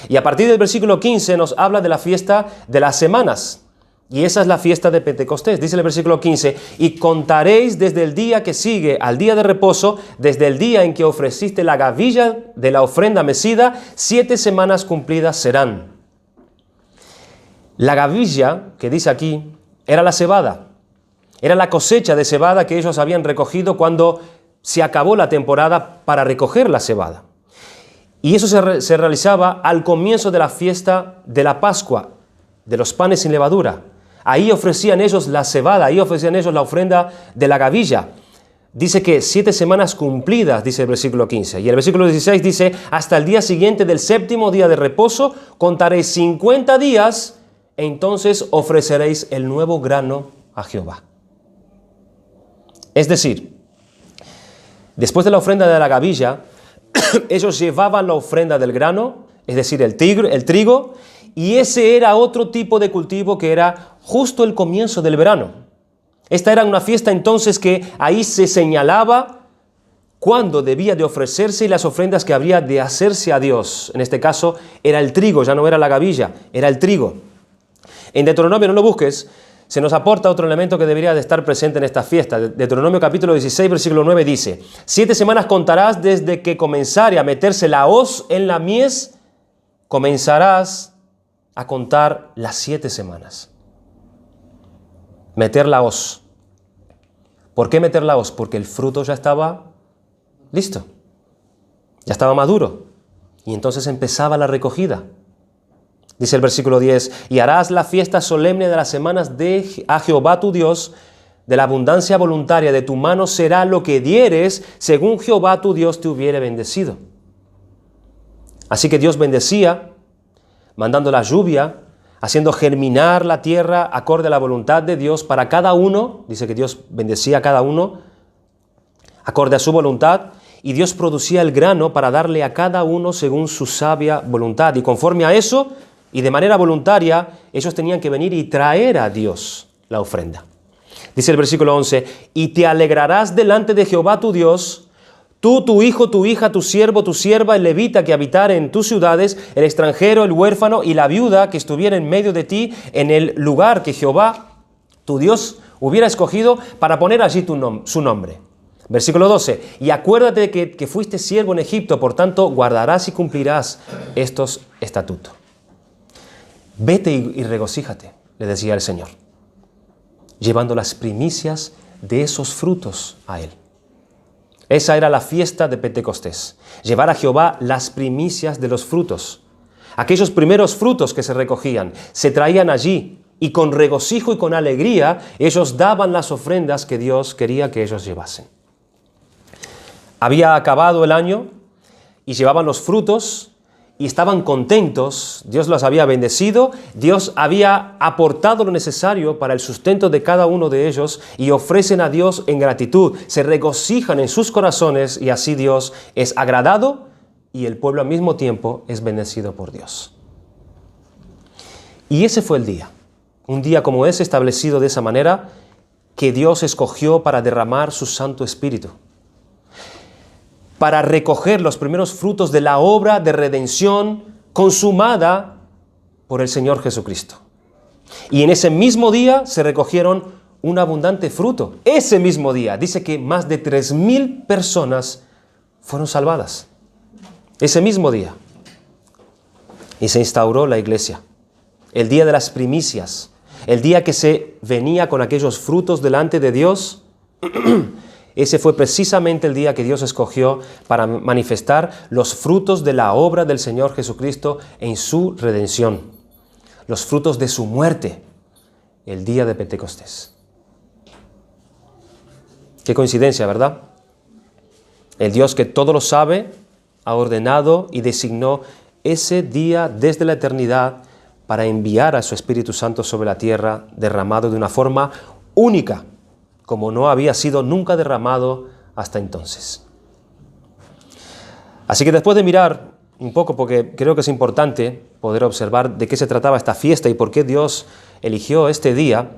Y a partir del versículo 15 nos habla de la fiesta de las semanas. Y esa es la fiesta de Pentecostés. Dice el versículo 15, y contaréis desde el día que sigue al día de reposo, desde el día en que ofreciste la gavilla de la ofrenda mecida, 7 semanas cumplidas serán. La gavilla, que dice aquí, era la cebada. Era la cosecha de cebada que ellos habían recogido cuando se acabó la temporada para recoger la cebada. Y eso se realizaba al comienzo de la fiesta de la Pascua, de los panes sin levadura. Ahí ofrecían ellos la cebada, ahí ofrecían ellos la ofrenda de la gavilla. Dice que 7 semanas cumplidas, dice el versículo 15. Y el versículo 16 dice, hasta el día siguiente del 7º día de reposo, contaréis 50 días, entonces ofreceréis el nuevo grano a Jehová. Es decir, después de la ofrenda de la gavilla, ellos llevaban la ofrenda del grano, es decir, el trigo, y ese era otro tipo de cultivo que era justo el comienzo del verano. Esta era una fiesta entonces que ahí se señalaba cuándo debía de ofrecerse y las ofrendas que habría de hacerse a Dios. En este caso era el trigo, ya no era la gavilla, era el trigo. En Deuteronomio, no lo busques, se nos aporta otro elemento que debería de estar presente en esta fiesta. Deuteronomio capítulo 16, versículo 9 dice, 7 semanas contarás desde que comenzare a meterse la hoz en la mies, comenzarás a contar las 7 semanas. Meter la hoz. ¿Por qué meter la hoz? Porque el fruto ya estaba listo, ya estaba maduro, y entonces empezaba la recogida. Dice el versículo 10, y harás la fiesta solemne de las semanas a Jehová tu Dios, de la abundancia voluntaria de tu mano será lo que dieres, según Jehová tu Dios te hubiere bendecido. Así que Dios bendecía, mandando la lluvia, haciendo germinar la tierra acorde a la voluntad de Dios para cada uno. Dice que Dios bendecía a cada uno acorde a su voluntad, y Dios producía el grano para darle a cada uno según su sabia voluntad. Y conforme a eso, y de manera voluntaria, ellos tenían que venir y traer a Dios la ofrenda. Dice el versículo 11, y te alegrarás delante de Jehová tu Dios, tú, tu hijo, tu hija, tu siervo, tu sierva, el levita que habitare en tus ciudades, el extranjero, el huérfano y la viuda que estuviera en medio de ti, en el lugar que Jehová, tu Dios, hubiera escogido para poner allí su nombre. Versículo 12, y acuérdate que fuiste siervo en Egipto, por tanto guardarás y cumplirás estos estatutos. Vete y regocíjate, le decía el Señor, llevando las primicias de esos frutos a Él. Esa era la fiesta de Pentecostés, llevar a Jehová las primicias de los frutos. Aquellos primeros frutos que se recogían, se traían allí, y con regocijo y con alegría, ellos daban las ofrendas que Dios quería que ellos llevasen. Había acabado el año y llevaban los frutos y estaban contentos. Dios los había bendecido, Dios había aportado lo necesario para el sustento de cada uno de ellos y ofrecen a Dios en gratitud, se regocijan en sus corazones y así Dios es agradado y el pueblo al mismo tiempo es bendecido por Dios. Y ese fue el día, un día como ese establecido de esa manera que Dios escogió para derramar su Santo Espíritu, para recoger los primeros frutos de la obra de redención consumada por el Señor Jesucristo. Y en ese mismo día se recogieron un abundante fruto. Ese mismo día dice que más de 3,000 personas fueron salvadas. Ese mismo día. Y se instauró la iglesia. El día de las primicias. El día que se venía con aquellos frutos delante de Dios. ese fue precisamente el día que Dios escogió para manifestar los frutos de la obra del Señor Jesucristo en su redención, los frutos de su muerte, el día de Pentecostés. Qué coincidencia, ¿verdad? El Dios que todo lo sabe ha ordenado y designó ese día desde la eternidad para enviar a su Espíritu Santo sobre la tierra, derramado de una forma única, como no había sido nunca derramado hasta entonces. Así que después de mirar un poco, porque creo que es importante poder observar de qué se trataba esta fiesta y por qué Dios eligió este día,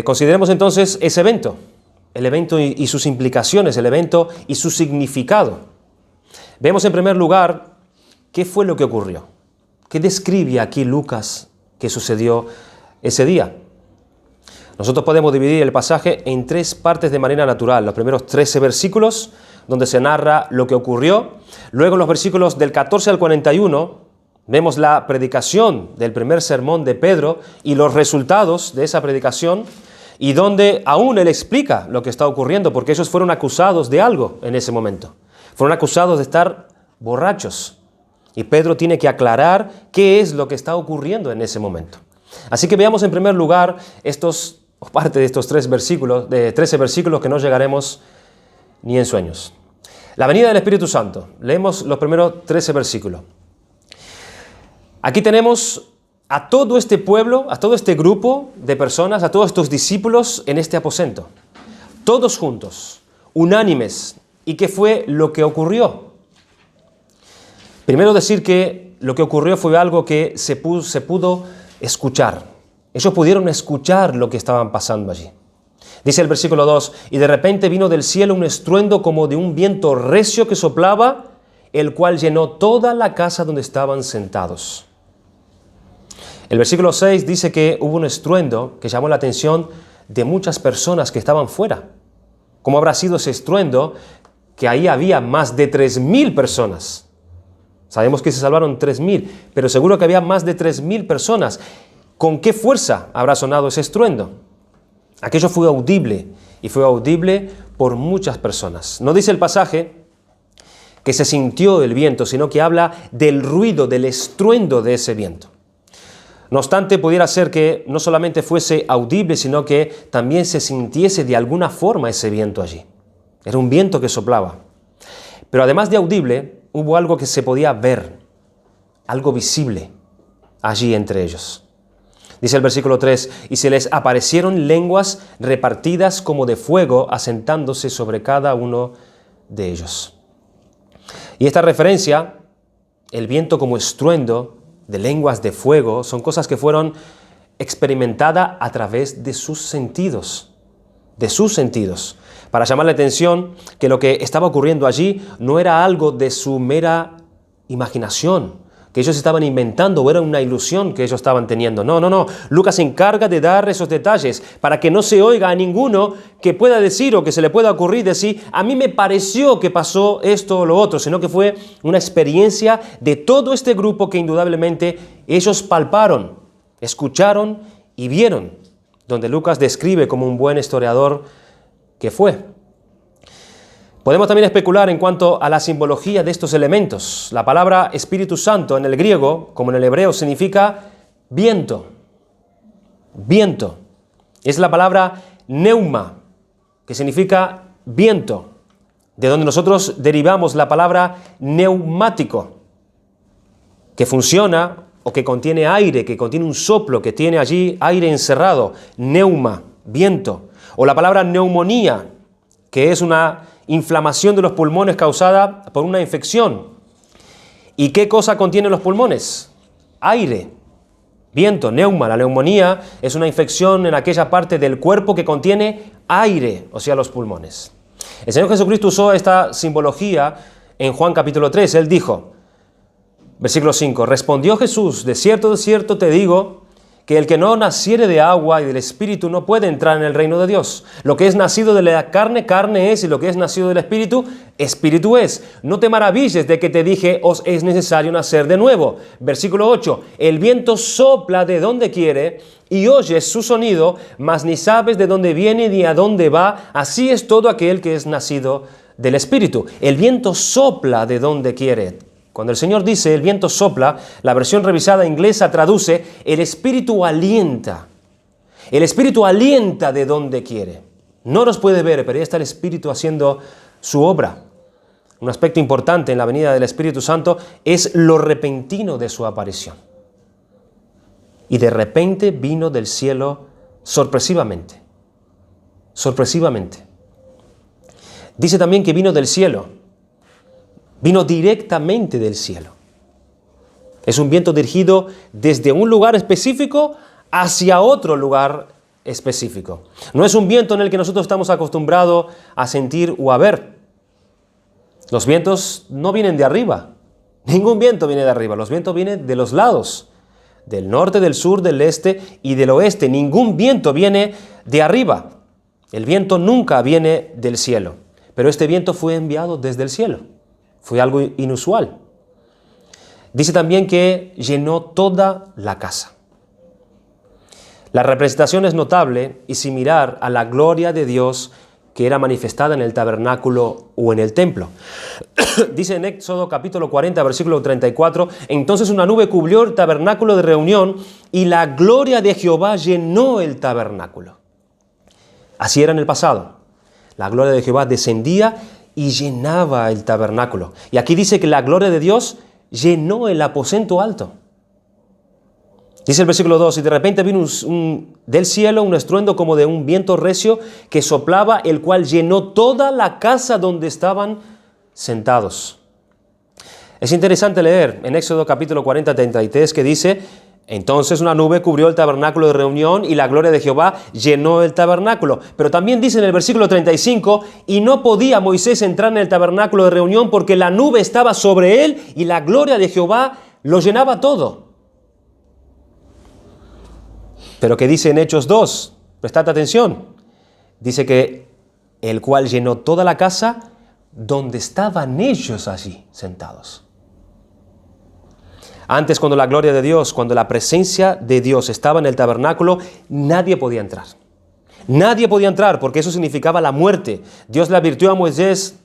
consideremos entonces ese evento, el evento y sus implicaciones, el evento y su significado. Vemos en primer lugar qué fue lo que ocurrió. ¿Qué describe aquí Lucas que sucedió ese día? Nosotros podemos dividir el pasaje en tres partes de manera natural. Los primeros 13 versículos, donde se narra lo que ocurrió. Luego los versículos del 14 al 41, vemos la predicación del primer sermón de Pedro y los resultados de esa predicación, y donde aún él explica lo que está ocurriendo, porque ellos fueron acusados de algo en ese momento. Fueron acusados de estar borrachos. Y Pedro tiene que aclarar qué es lo que está ocurriendo en ese momento. Así que veamos en primer lugar parte de estos 13 versículos que no llegaremos ni en sueños. La venida del Espíritu Santo. Leemos los primeros 13 versículos. Aquí tenemos a todo este pueblo, a todo este grupo de personas, a todos estos discípulos en este aposento. Todos juntos, unánimes. ¿Y qué fue lo que ocurrió? Primero decir que lo que ocurrió fue algo que se pudo escuchar. Ellos pudieron escuchar lo que estaban pasando allí. Dice el versículo 2, y de repente vino del cielo un estruendo como de un viento recio que soplaba, el cual llenó toda la casa donde estaban sentados. El versículo 6 dice que hubo un estruendo que llamó la atención de muchas personas que estaban fuera. ¿Cómo habrá sido ese estruendo? Que ahí había más de 3.000 personas. Sabemos que se salvaron 3.000, pero seguro que había más de 3.000 personas. ¿Con qué fuerza habrá sonado ese estruendo? Aquello fue audible, y fue audible por muchas personas. No dice el pasaje que se sintió el viento, sino que habla del ruido, del estruendo de ese viento. No obstante, pudiera ser que no solamente fuese audible, sino que también se sintiese de alguna forma ese viento allí. Era un viento que soplaba. Pero además de audible, hubo algo que se podía ver, algo visible allí entre ellos. Dice el versículo 3, y se les aparecieron lenguas repartidas como de fuego, asentándose sobre cada uno de ellos. Y esta referencia, el viento como estruendo de lenguas de fuego, son cosas que fueron experimentadas a través de sus sentidos, para llamar la atención que lo que estaba ocurriendo allí no era algo de su mera imaginación, que ellos estaban inventando o era una ilusión que ellos estaban teniendo. No. Lucas se encarga de dar esos detalles para que no se oiga a ninguno que pueda decir o que se le pueda ocurrir decir, a mí me pareció que pasó esto o lo otro, sino que fue una experiencia de todo este grupo que indudablemente ellos palparon, escucharon y vieron, donde Lucas describe como un buen historiador que fue. Podemos también especular en cuanto a la simbología de estos elementos. La palabra Espíritu Santo en el griego, como en el hebreo, significa viento. Viento. Es la palabra neuma, que significa viento, de donde nosotros derivamos la palabra neumático, que funciona o que contiene aire, que contiene un soplo, que tiene allí aire encerrado. Neuma, viento. O la palabra neumonía, que es una inflamación de los pulmones causada por una infección. ¿Y qué cosa contienen los pulmones? Aire, viento, neuma. La neumonía es una infección en aquella parte del cuerpo que contiene aire, o sea, los pulmones. El Señor Jesucristo usó esta simbología en Juan capítulo 3. Él dijo, versículo 5, respondió Jesús, de cierto te digo, que el que no naciere de agua y del Espíritu no puede entrar en el reino de Dios. Lo que es nacido de la carne, carne es, y lo que es nacido del Espíritu, Espíritu es. No te maravilles de que te dije, os es necesario nacer de nuevo. Versículo 8, el viento sopla de donde quiere y oyes su sonido, mas ni sabes de dónde viene ni a dónde va. Así es todo aquel que es nacido del Espíritu. El viento sopla de donde quiere. Cuando el Señor dice el viento sopla, la versión revisada inglesa traduce el Espíritu alienta. El Espíritu alienta de donde quiere. No nos puede ver, pero ahí está el Espíritu haciendo su obra. Un aspecto importante en la venida del Espíritu Santo es lo repentino de su aparición. Y de repente vino del cielo sorpresivamente. Sorpresivamente. Dice también que vino del cielo. Vino directamente del cielo. Es un viento dirigido desde un lugar específico hacia otro lugar específico. No es un viento en el que nosotros estamos acostumbrados a sentir o a ver. Los vientos no vienen de arriba. Ningún viento viene de arriba. Los vientos vienen de los lados. Del norte, del sur, del este y del oeste. Ningún viento viene de arriba. El viento nunca viene del cielo. Pero este viento fue enviado desde el cielo. Fue algo inusual. Dice también que llenó toda la casa. La representación es notable y similar a la gloria de Dios que era manifestada en el tabernáculo o en el templo. Dice en Éxodo capítulo 40, versículo 34, entonces una nube cubrió el tabernáculo de reunión y la gloria de Jehová llenó el tabernáculo. Así era en el pasado. La gloria de Jehová descendía y llenaba el tabernáculo. Y aquí dice que la gloria de Dios llenó el aposento alto. Dice el versículo 2, y de repente vino del cielo un estruendo como de un viento recio que soplaba, el cual llenó toda la casa donde estaban sentados. Es interesante leer en Éxodo capítulo 40, 33 que dice, entonces una nube cubrió el tabernáculo de reunión y la gloria de Jehová llenó el tabernáculo. Pero también dice en el versículo 35, y no podía Moisés entrar en el tabernáculo de reunión porque la nube estaba sobre él y la gloria de Jehová lo llenaba todo. Pero que dice en Hechos 2, prestad atención, dice que el cual llenó toda la casa donde estaban ellos allí sentados. Antes, cuando la gloria de Dios, cuando la presencia de Dios estaba en el tabernáculo, nadie podía entrar. Nadie podía entrar porque eso significaba la muerte. Dios le advirtió a Moisés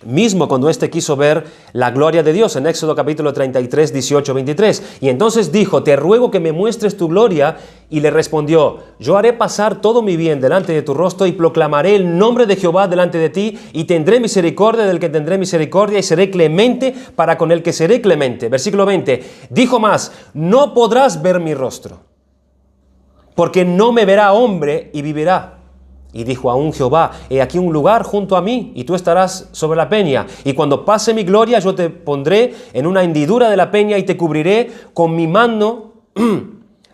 mismo cuando éste quiso ver la gloria de Dios en Éxodo capítulo 33, 18, 23. Y entonces dijo, te ruego que me muestres tu gloria. Y le respondió, yo haré pasar todo mi bien delante de tu rostro y proclamaré el nombre de Jehová delante de ti y tendré misericordia del que tendré misericordia y seré clemente para con el que seré clemente. Versículo 20, dijo más, no podrás ver mi rostro, porque no me verá hombre y vivirá. Y dijo aún Jehová, he aquí un lugar junto a mí, y tú estarás sobre la peña. Y cuando pase mi gloria, yo te pondré en una hendidura de la peña y te cubriré con mi mano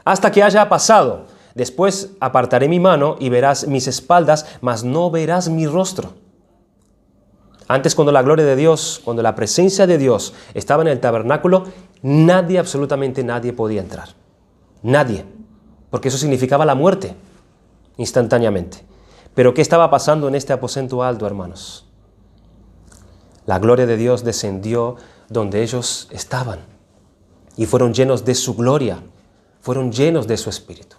hasta que haya pasado. Después apartaré mi mano y verás mis espaldas, mas no verás mi rostro. Antes, cuando la gloria de Dios, cuando la presencia de Dios estaba en el tabernáculo, nadie, absolutamente nadie podía entrar. Nadie. Porque eso significaba la muerte instantáneamente. Pero ¿qué estaba pasando en este aposento alto, hermanos? La gloria de Dios descendió donde ellos estaban y fueron llenos de su gloria, fueron llenos de su espíritu.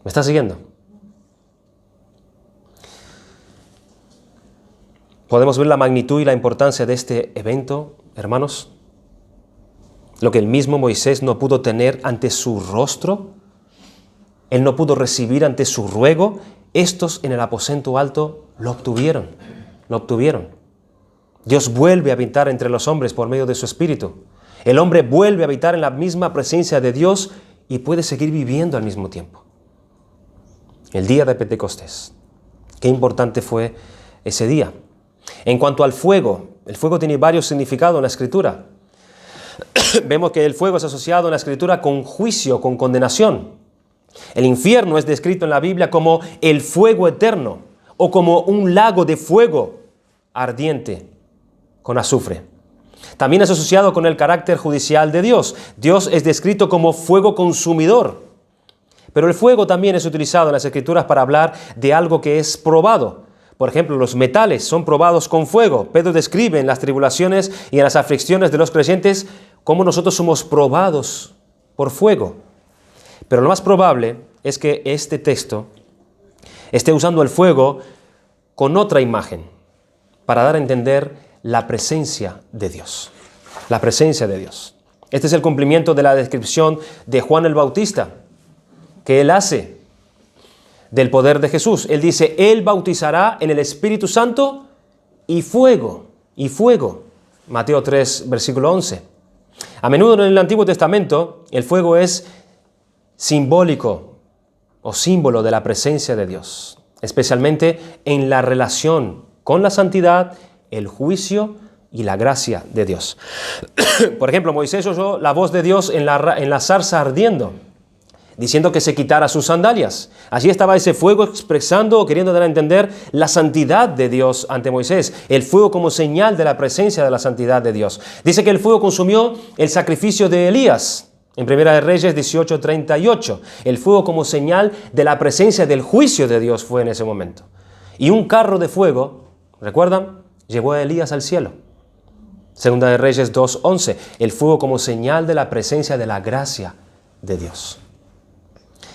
¿Me está siguiendo? ¿Podemos ver la magnitud y la importancia de este evento, hermanos? Lo que el mismo Moisés no pudo tener ante su rostro, él no pudo recibir ante su ruego, estos en el aposento alto lo obtuvieron, lo obtuvieron. Dios vuelve a habitar entre los hombres por medio de su Espíritu. El hombre vuelve a habitar en la misma presencia de Dios y puede seguir viviendo al mismo tiempo. El día de Pentecostés. Qué importante fue ese día. En cuanto al fuego, el fuego tiene varios significados en la Escritura. Vemos que el fuego es asociado en la Escritura con juicio, con condenación. El infierno es descrito en la Biblia como el fuego eterno o como un lago de fuego ardiente con azufre. También es asociado con el carácter judicial de Dios. Dios es descrito como fuego consumidor. Pero el fuego también es utilizado en las Escrituras para hablar de algo que es probado. Por ejemplo, los metales son probados con fuego. Pedro describe en las tribulaciones y en las aflicciones de los creyentes cómo nosotros somos probados por fuego. Pero lo más probable es que este texto esté usando el fuego con otra imagen para dar a entender la presencia de Dios. La presencia de Dios. Este es el cumplimiento de la descripción de Juan el Bautista que él hace del poder de Jesús. Él dice, Él bautizará en el Espíritu Santo y fuego. Y fuego. Mateo 3, versículo 11. A menudo en el Antiguo Testamento el fuego es simbólico o símbolo de la presencia de Dios, especialmente en la relación con la santidad, el juicio y la gracia de Dios. Por ejemplo, Moisés oyó la voz de Dios en la zarza ardiendo, diciendo que se quitara sus sandalias. Allí estaba ese fuego expresando o queriendo dar a entender la santidad de Dios ante Moisés. El fuego como señal de la presencia de la santidad de Dios. Dice que el fuego consumió el sacrificio de Elías. En Primera de Reyes 18:38. El fuego como señal de la presencia del juicio de Dios fue en ese momento. Y un carro de fuego, ¿recuerdan? Llevó a Elías al cielo. Segunda de Reyes 2:11. El fuego como señal de la presencia de la gracia de Dios.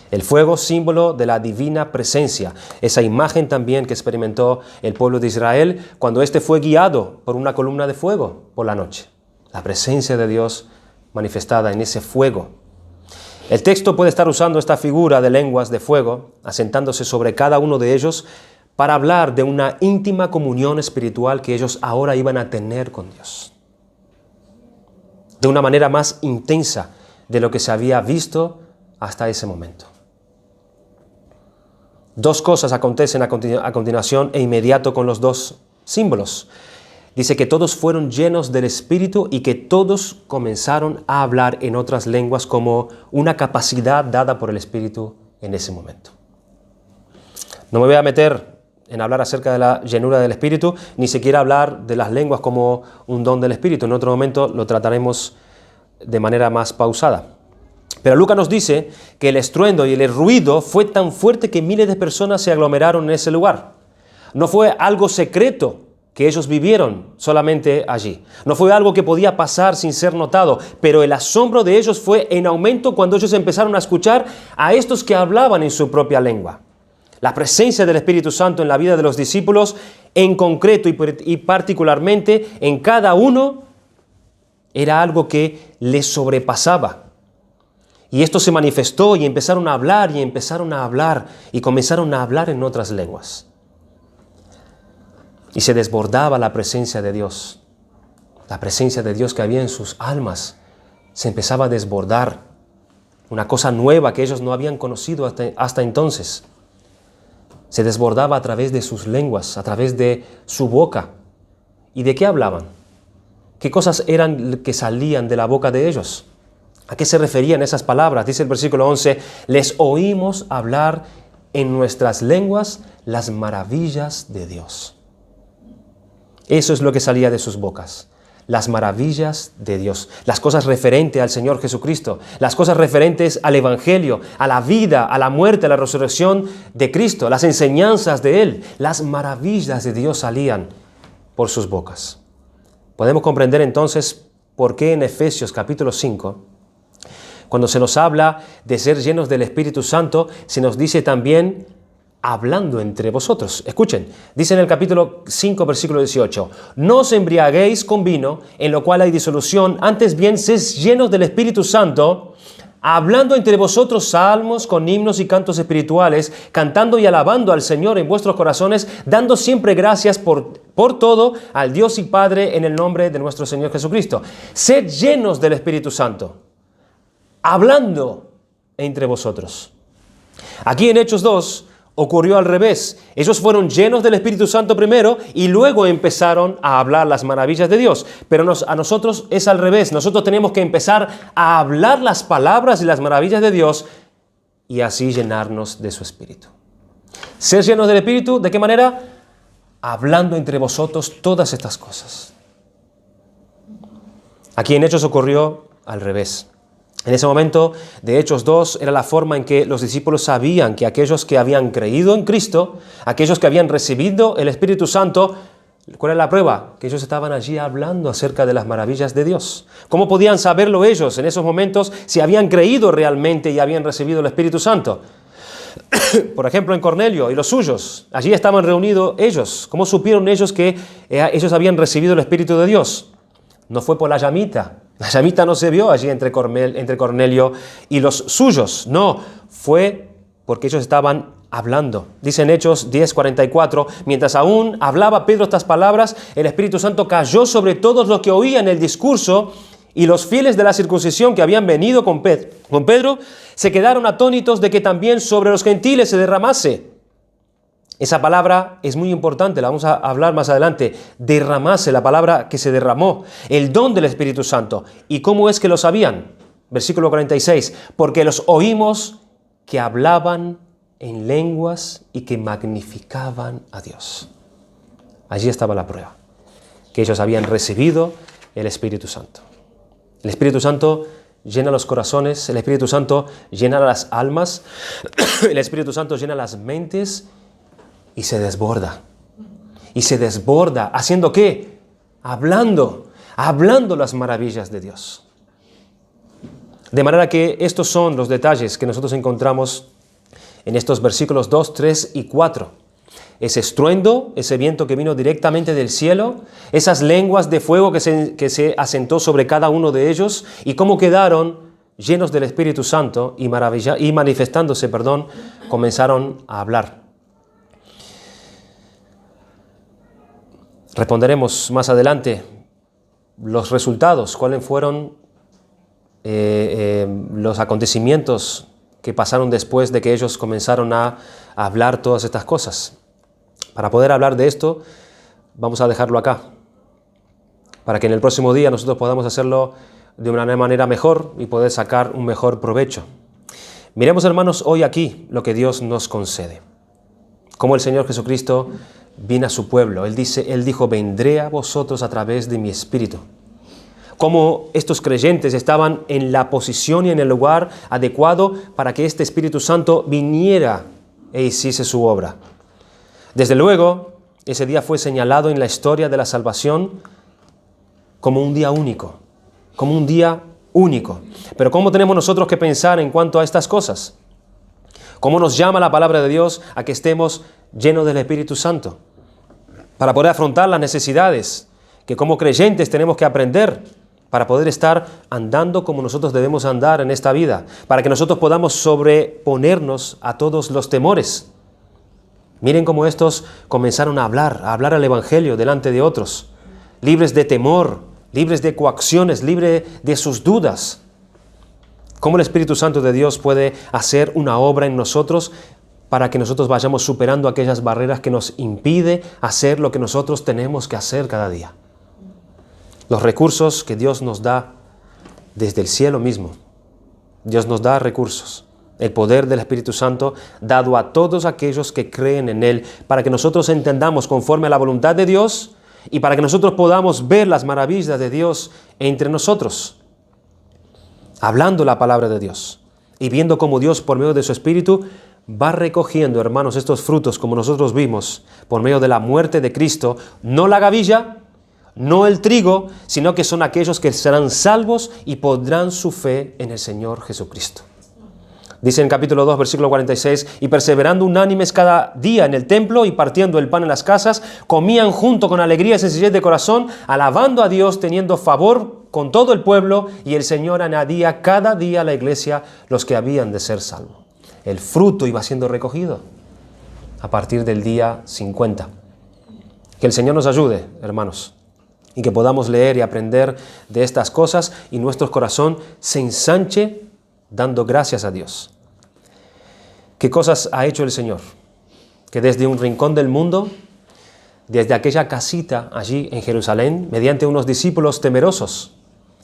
El fuego, símbolo de la divina presencia. Esa imagen también que experimentó el pueblo de Israel cuando éste fue guiado por una columna de fuego por la noche. La presencia de Dios manifestada en ese fuego. El texto puede estar usando esta figura de lenguas de fuego, asentándose sobre cada uno de ellos, para hablar de una íntima comunión espiritual que ellos ahora iban a tener con Dios. De una manera más intensa de lo que se había visto hasta ese momento. Dos cosas acontecen a continuación e inmediato con los dos símbolos. Dice que todos fueron llenos del Espíritu y que todos comenzaron a hablar en otras lenguas como una capacidad dada por el Espíritu en ese momento. No me voy a meter en hablar acerca de la llenura del Espíritu, ni siquiera hablar de las lenguas como un don del Espíritu. En otro momento lo trataremos de manera más pausada. Pero Lucas nos dice que el estruendo y el ruido fue tan fuerte que miles de personas se aglomeraron en ese lugar. No fue algo secreto que ellos vivieron solamente allí. No fue algo que podía pasar sin ser notado, pero el asombro de ellos fue en aumento cuando ellos empezaron a escuchar a estos que hablaban en su propia lengua. La presencia del Espíritu Santo en la vida de los discípulos, en concreto y particularmente en cada uno, era algo que les sobrepasaba. Y esto se manifestó y empezaron a hablar y comenzaron a hablar en otras lenguas. Y se desbordaba la presencia de Dios. La presencia de Dios que había en sus almas se empezaba a desbordar. Una cosa nueva que ellos no habían conocido hasta entonces. Se desbordaba a través de sus lenguas, a través de su boca. ¿Y de qué hablaban? ¿Qué cosas eran que salían de la boca de ellos? ¿A qué se referían esas palabras? Dice el versículo 11, les oímos hablar en nuestras lenguas las maravillas de Dios. Eso es lo que salía de sus bocas. Las maravillas de Dios. Las cosas referentes al Señor Jesucristo. Las cosas referentes al Evangelio, a la vida, a la muerte, a la resurrección de Cristo. Las enseñanzas de Él. Las maravillas de Dios salían por sus bocas. Podemos comprender entonces por qué en Efesios capítulo 5, cuando se nos habla de ser llenos del Espíritu Santo, se nos dice también hablando entre vosotros. Escuchen, dice en el capítulo 5, versículo 18, no os embriaguéis con vino, en lo cual hay disolución, antes bien sed llenos del Espíritu Santo, hablando entre vosotros salmos con himnos y cantos espirituales, cantando y alabando al Señor en vuestros corazones, dando siempre gracias por todo al Dios y Padre en el nombre de nuestro Señor Jesucristo. Sed llenos del Espíritu Santo, hablando entre vosotros. Aquí en Hechos 2 ocurrió al revés. Ellos fueron llenos del Espíritu Santo primero y luego empezaron a hablar las maravillas de Dios. Pero a nosotros es al revés. Nosotros tenemos que empezar a hablar las palabras y las maravillas de Dios y así llenarnos de su Espíritu. Ser llenos del Espíritu, ¿de qué manera? Hablando entre vosotros todas estas cosas. Aquí en Hechos ocurrió al revés. En ese momento de Hechos 2 era la forma en que los discípulos sabían que aquellos que habían creído en Cristo, aquellos que habían recibido el Espíritu Santo, ¿cuál es la prueba? Que ellos estaban allí hablando acerca de las maravillas de Dios. ¿Cómo podían saberlo ellos en esos momentos si habían creído realmente y habían recibido el Espíritu Santo? Por ejemplo, en Cornelio y los suyos, allí estaban reunidos ellos. ¿Cómo supieron ellos que ellos habían recibido el Espíritu de Dios? No fue por la llamita. La llamita no se vio allí entre Cornelio y los suyos. No, fue porque ellos estaban hablando. Dice en Hechos 10:44, mientras aún hablaba Pedro estas palabras, el Espíritu Santo cayó sobre todos los que oían el discurso, y los fieles de la circuncisión que habían venido con Pedro se quedaron atónitos de que también sobre los gentiles se derramase. Esa palabra es muy importante, la vamos a hablar más adelante. Derramase, la palabra que se derramó, el don del Espíritu Santo. ¿Y cómo es que lo sabían? Versículo 46, porque los oímos que hablaban en lenguas y que magnificaban a Dios. Allí estaba la prueba, que ellos habían recibido el Espíritu Santo. El Espíritu Santo llena los corazones, el Espíritu Santo llena las almas, el Espíritu Santo llena las mentes y se desborda. Y se desborda, ¿haciendo qué? Hablando las maravillas de Dios. De manera que estos son los detalles que nosotros encontramos en estos versículos 2, 3 y 4. Ese estruendo, ese viento que vino directamente del cielo, esas lenguas de fuego que se asentó sobre cada uno de ellos, y cómo quedaron llenos del Espíritu Santo y manifestándose, comenzaron a hablar. Responderemos más adelante los resultados, cuáles fueron los acontecimientos que pasaron después de que ellos comenzaron a hablar todas estas cosas. Para poder hablar de esto, vamos a dejarlo acá, para que en el próximo día nosotros podamos hacerlo de una manera mejor y poder sacar un mejor provecho. Miremos, hermanos, hoy aquí lo que Dios nos concede. Cómo el Señor Jesucristo vino a su pueblo. Él dijo, vendré a vosotros a través de mi Espíritu. Cómo estos creyentes estaban en la posición y en el lugar adecuado para que este Espíritu Santo viniera e hiciese su obra. Desde luego, ese día fue señalado en la historia de la salvación como un día único, Pero ¿cómo tenemos nosotros que pensar en cuanto a estas cosas? ¿Cómo nos llama la palabra de Dios a que estemos llenos del Espíritu Santo? Para poder afrontar las necesidades que como creyentes tenemos que aprender para poder estar andando como nosotros debemos andar en esta vida, para que nosotros podamos sobreponernos a todos los temores. Miren cómo estos comenzaron a hablar al Evangelio delante de otros, libres de temor, libres de coacciones, libres de sus dudas. ¿Cómo el Espíritu Santo de Dios puede hacer una obra en nosotros para que nosotros vayamos superando aquellas barreras que nos impiden hacer lo que nosotros tenemos que hacer cada día? Los recursos que Dios nos da desde el cielo mismo. Dios nos da recursos. El poder del Espíritu Santo dado a todos aquellos que creen en Él, para que nosotros entendamos conforme a la voluntad de Dios y para que nosotros podamos ver las maravillas de Dios entre nosotros, hablando la palabra de Dios y viendo cómo Dios por medio de su Espíritu va recogiendo, hermanos, estos frutos como nosotros vimos por medio de la muerte de Cristo, no la gavilla, no el trigo, sino que son aquellos que serán salvos y pondrán su fe en el Señor Jesucristo. Dice en capítulo 2, versículo 46, y perseverando unánimes cada día en el templo y partiendo el pan en las casas, comían junto con alegría y sencillez de corazón, alabando a Dios, teniendo favor con todo el pueblo, y el Señor añadía cada día a la iglesia los que habían de ser salvos. El fruto iba siendo recogido a partir del día 50. Que el Señor nos ayude, hermanos, y que podamos leer y aprender de estas cosas y nuestro corazón se ensanche dando gracias a Dios. ¿Qué cosas ha hecho el Señor? Que desde un rincón del mundo, desde aquella casita allí en Jerusalén, mediante unos discípulos temerosos,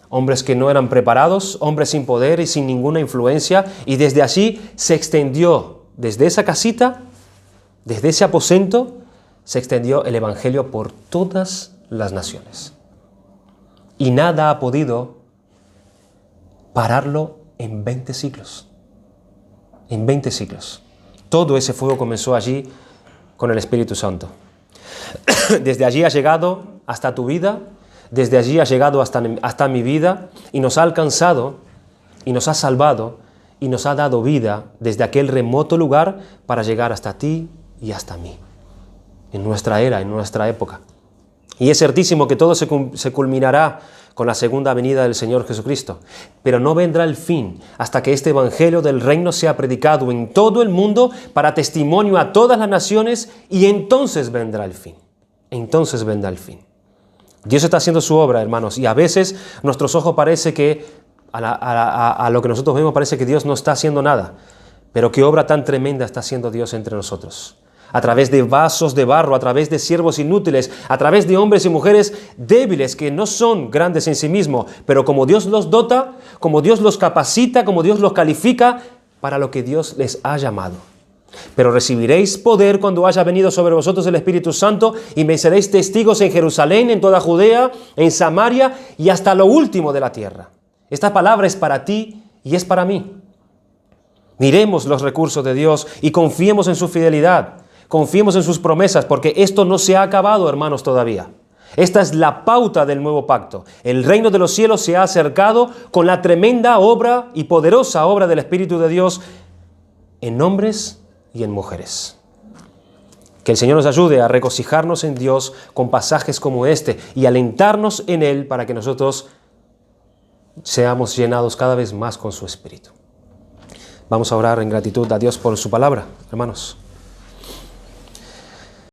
hombres que no eran preparados, hombres sin poder y sin ninguna influencia, y desde allí se extendió, desde esa casita, desde ese aposento, se extendió el Evangelio por todas las naciones. y nada ha podido pararlo en 20 siglos. En 20 siglos. Todo ese fuego comenzó allí con el Espíritu Santo. Desde allí ha llegado hasta tu vida, desde allí ha llegado hasta mi vida y nos ha alcanzado y nos ha salvado y nos ha dado vida desde aquel remoto lugar para llegar hasta ti y hasta mí, en nuestra era, en nuestra época. Y es certísimo que todo se culminará con la segunda venida del Señor Jesucristo, pero no vendrá el fin hasta que este evangelio del reino sea predicado en todo el mundo para testimonio a todas las naciones, y entonces vendrá el fin. Entonces vendrá el fin. Dios está haciendo su obra, hermanos, y a veces nuestros ojos parece que, a lo que nosotros vemos, parece que Dios no está haciendo nada, pero qué obra tan tremenda está haciendo Dios entre nosotros. A través de vasos de barro, a través de siervos inútiles, a través de hombres y mujeres débiles que no son grandes en sí mismos, pero como Dios los dota, como Dios los capacita, como Dios los califica para lo que Dios les ha llamado. Pero recibiréis poder cuando haya venido sobre vosotros el Espíritu Santo y me seréis testigos en Jerusalén, en toda Judea, en Samaria y hasta lo último de la tierra. Esta palabra es para ti y es para mí. Miremos los recursos de Dios y confiemos en su fidelidad. Confiemos en sus promesas, porque esto no se ha acabado, hermanos, todavía. Esta es la pauta del nuevo pacto. El reino de los cielos se ha acercado con la tremenda obra y poderosa obra del Espíritu de Dios en hombres y en mujeres. Que el Señor nos ayude a regocijarnos en Dios con pasajes como este y alentarnos en Él para que nosotros seamos llenados cada vez más con su Espíritu. Vamos a orar en gratitud a Dios por su palabra, hermanos.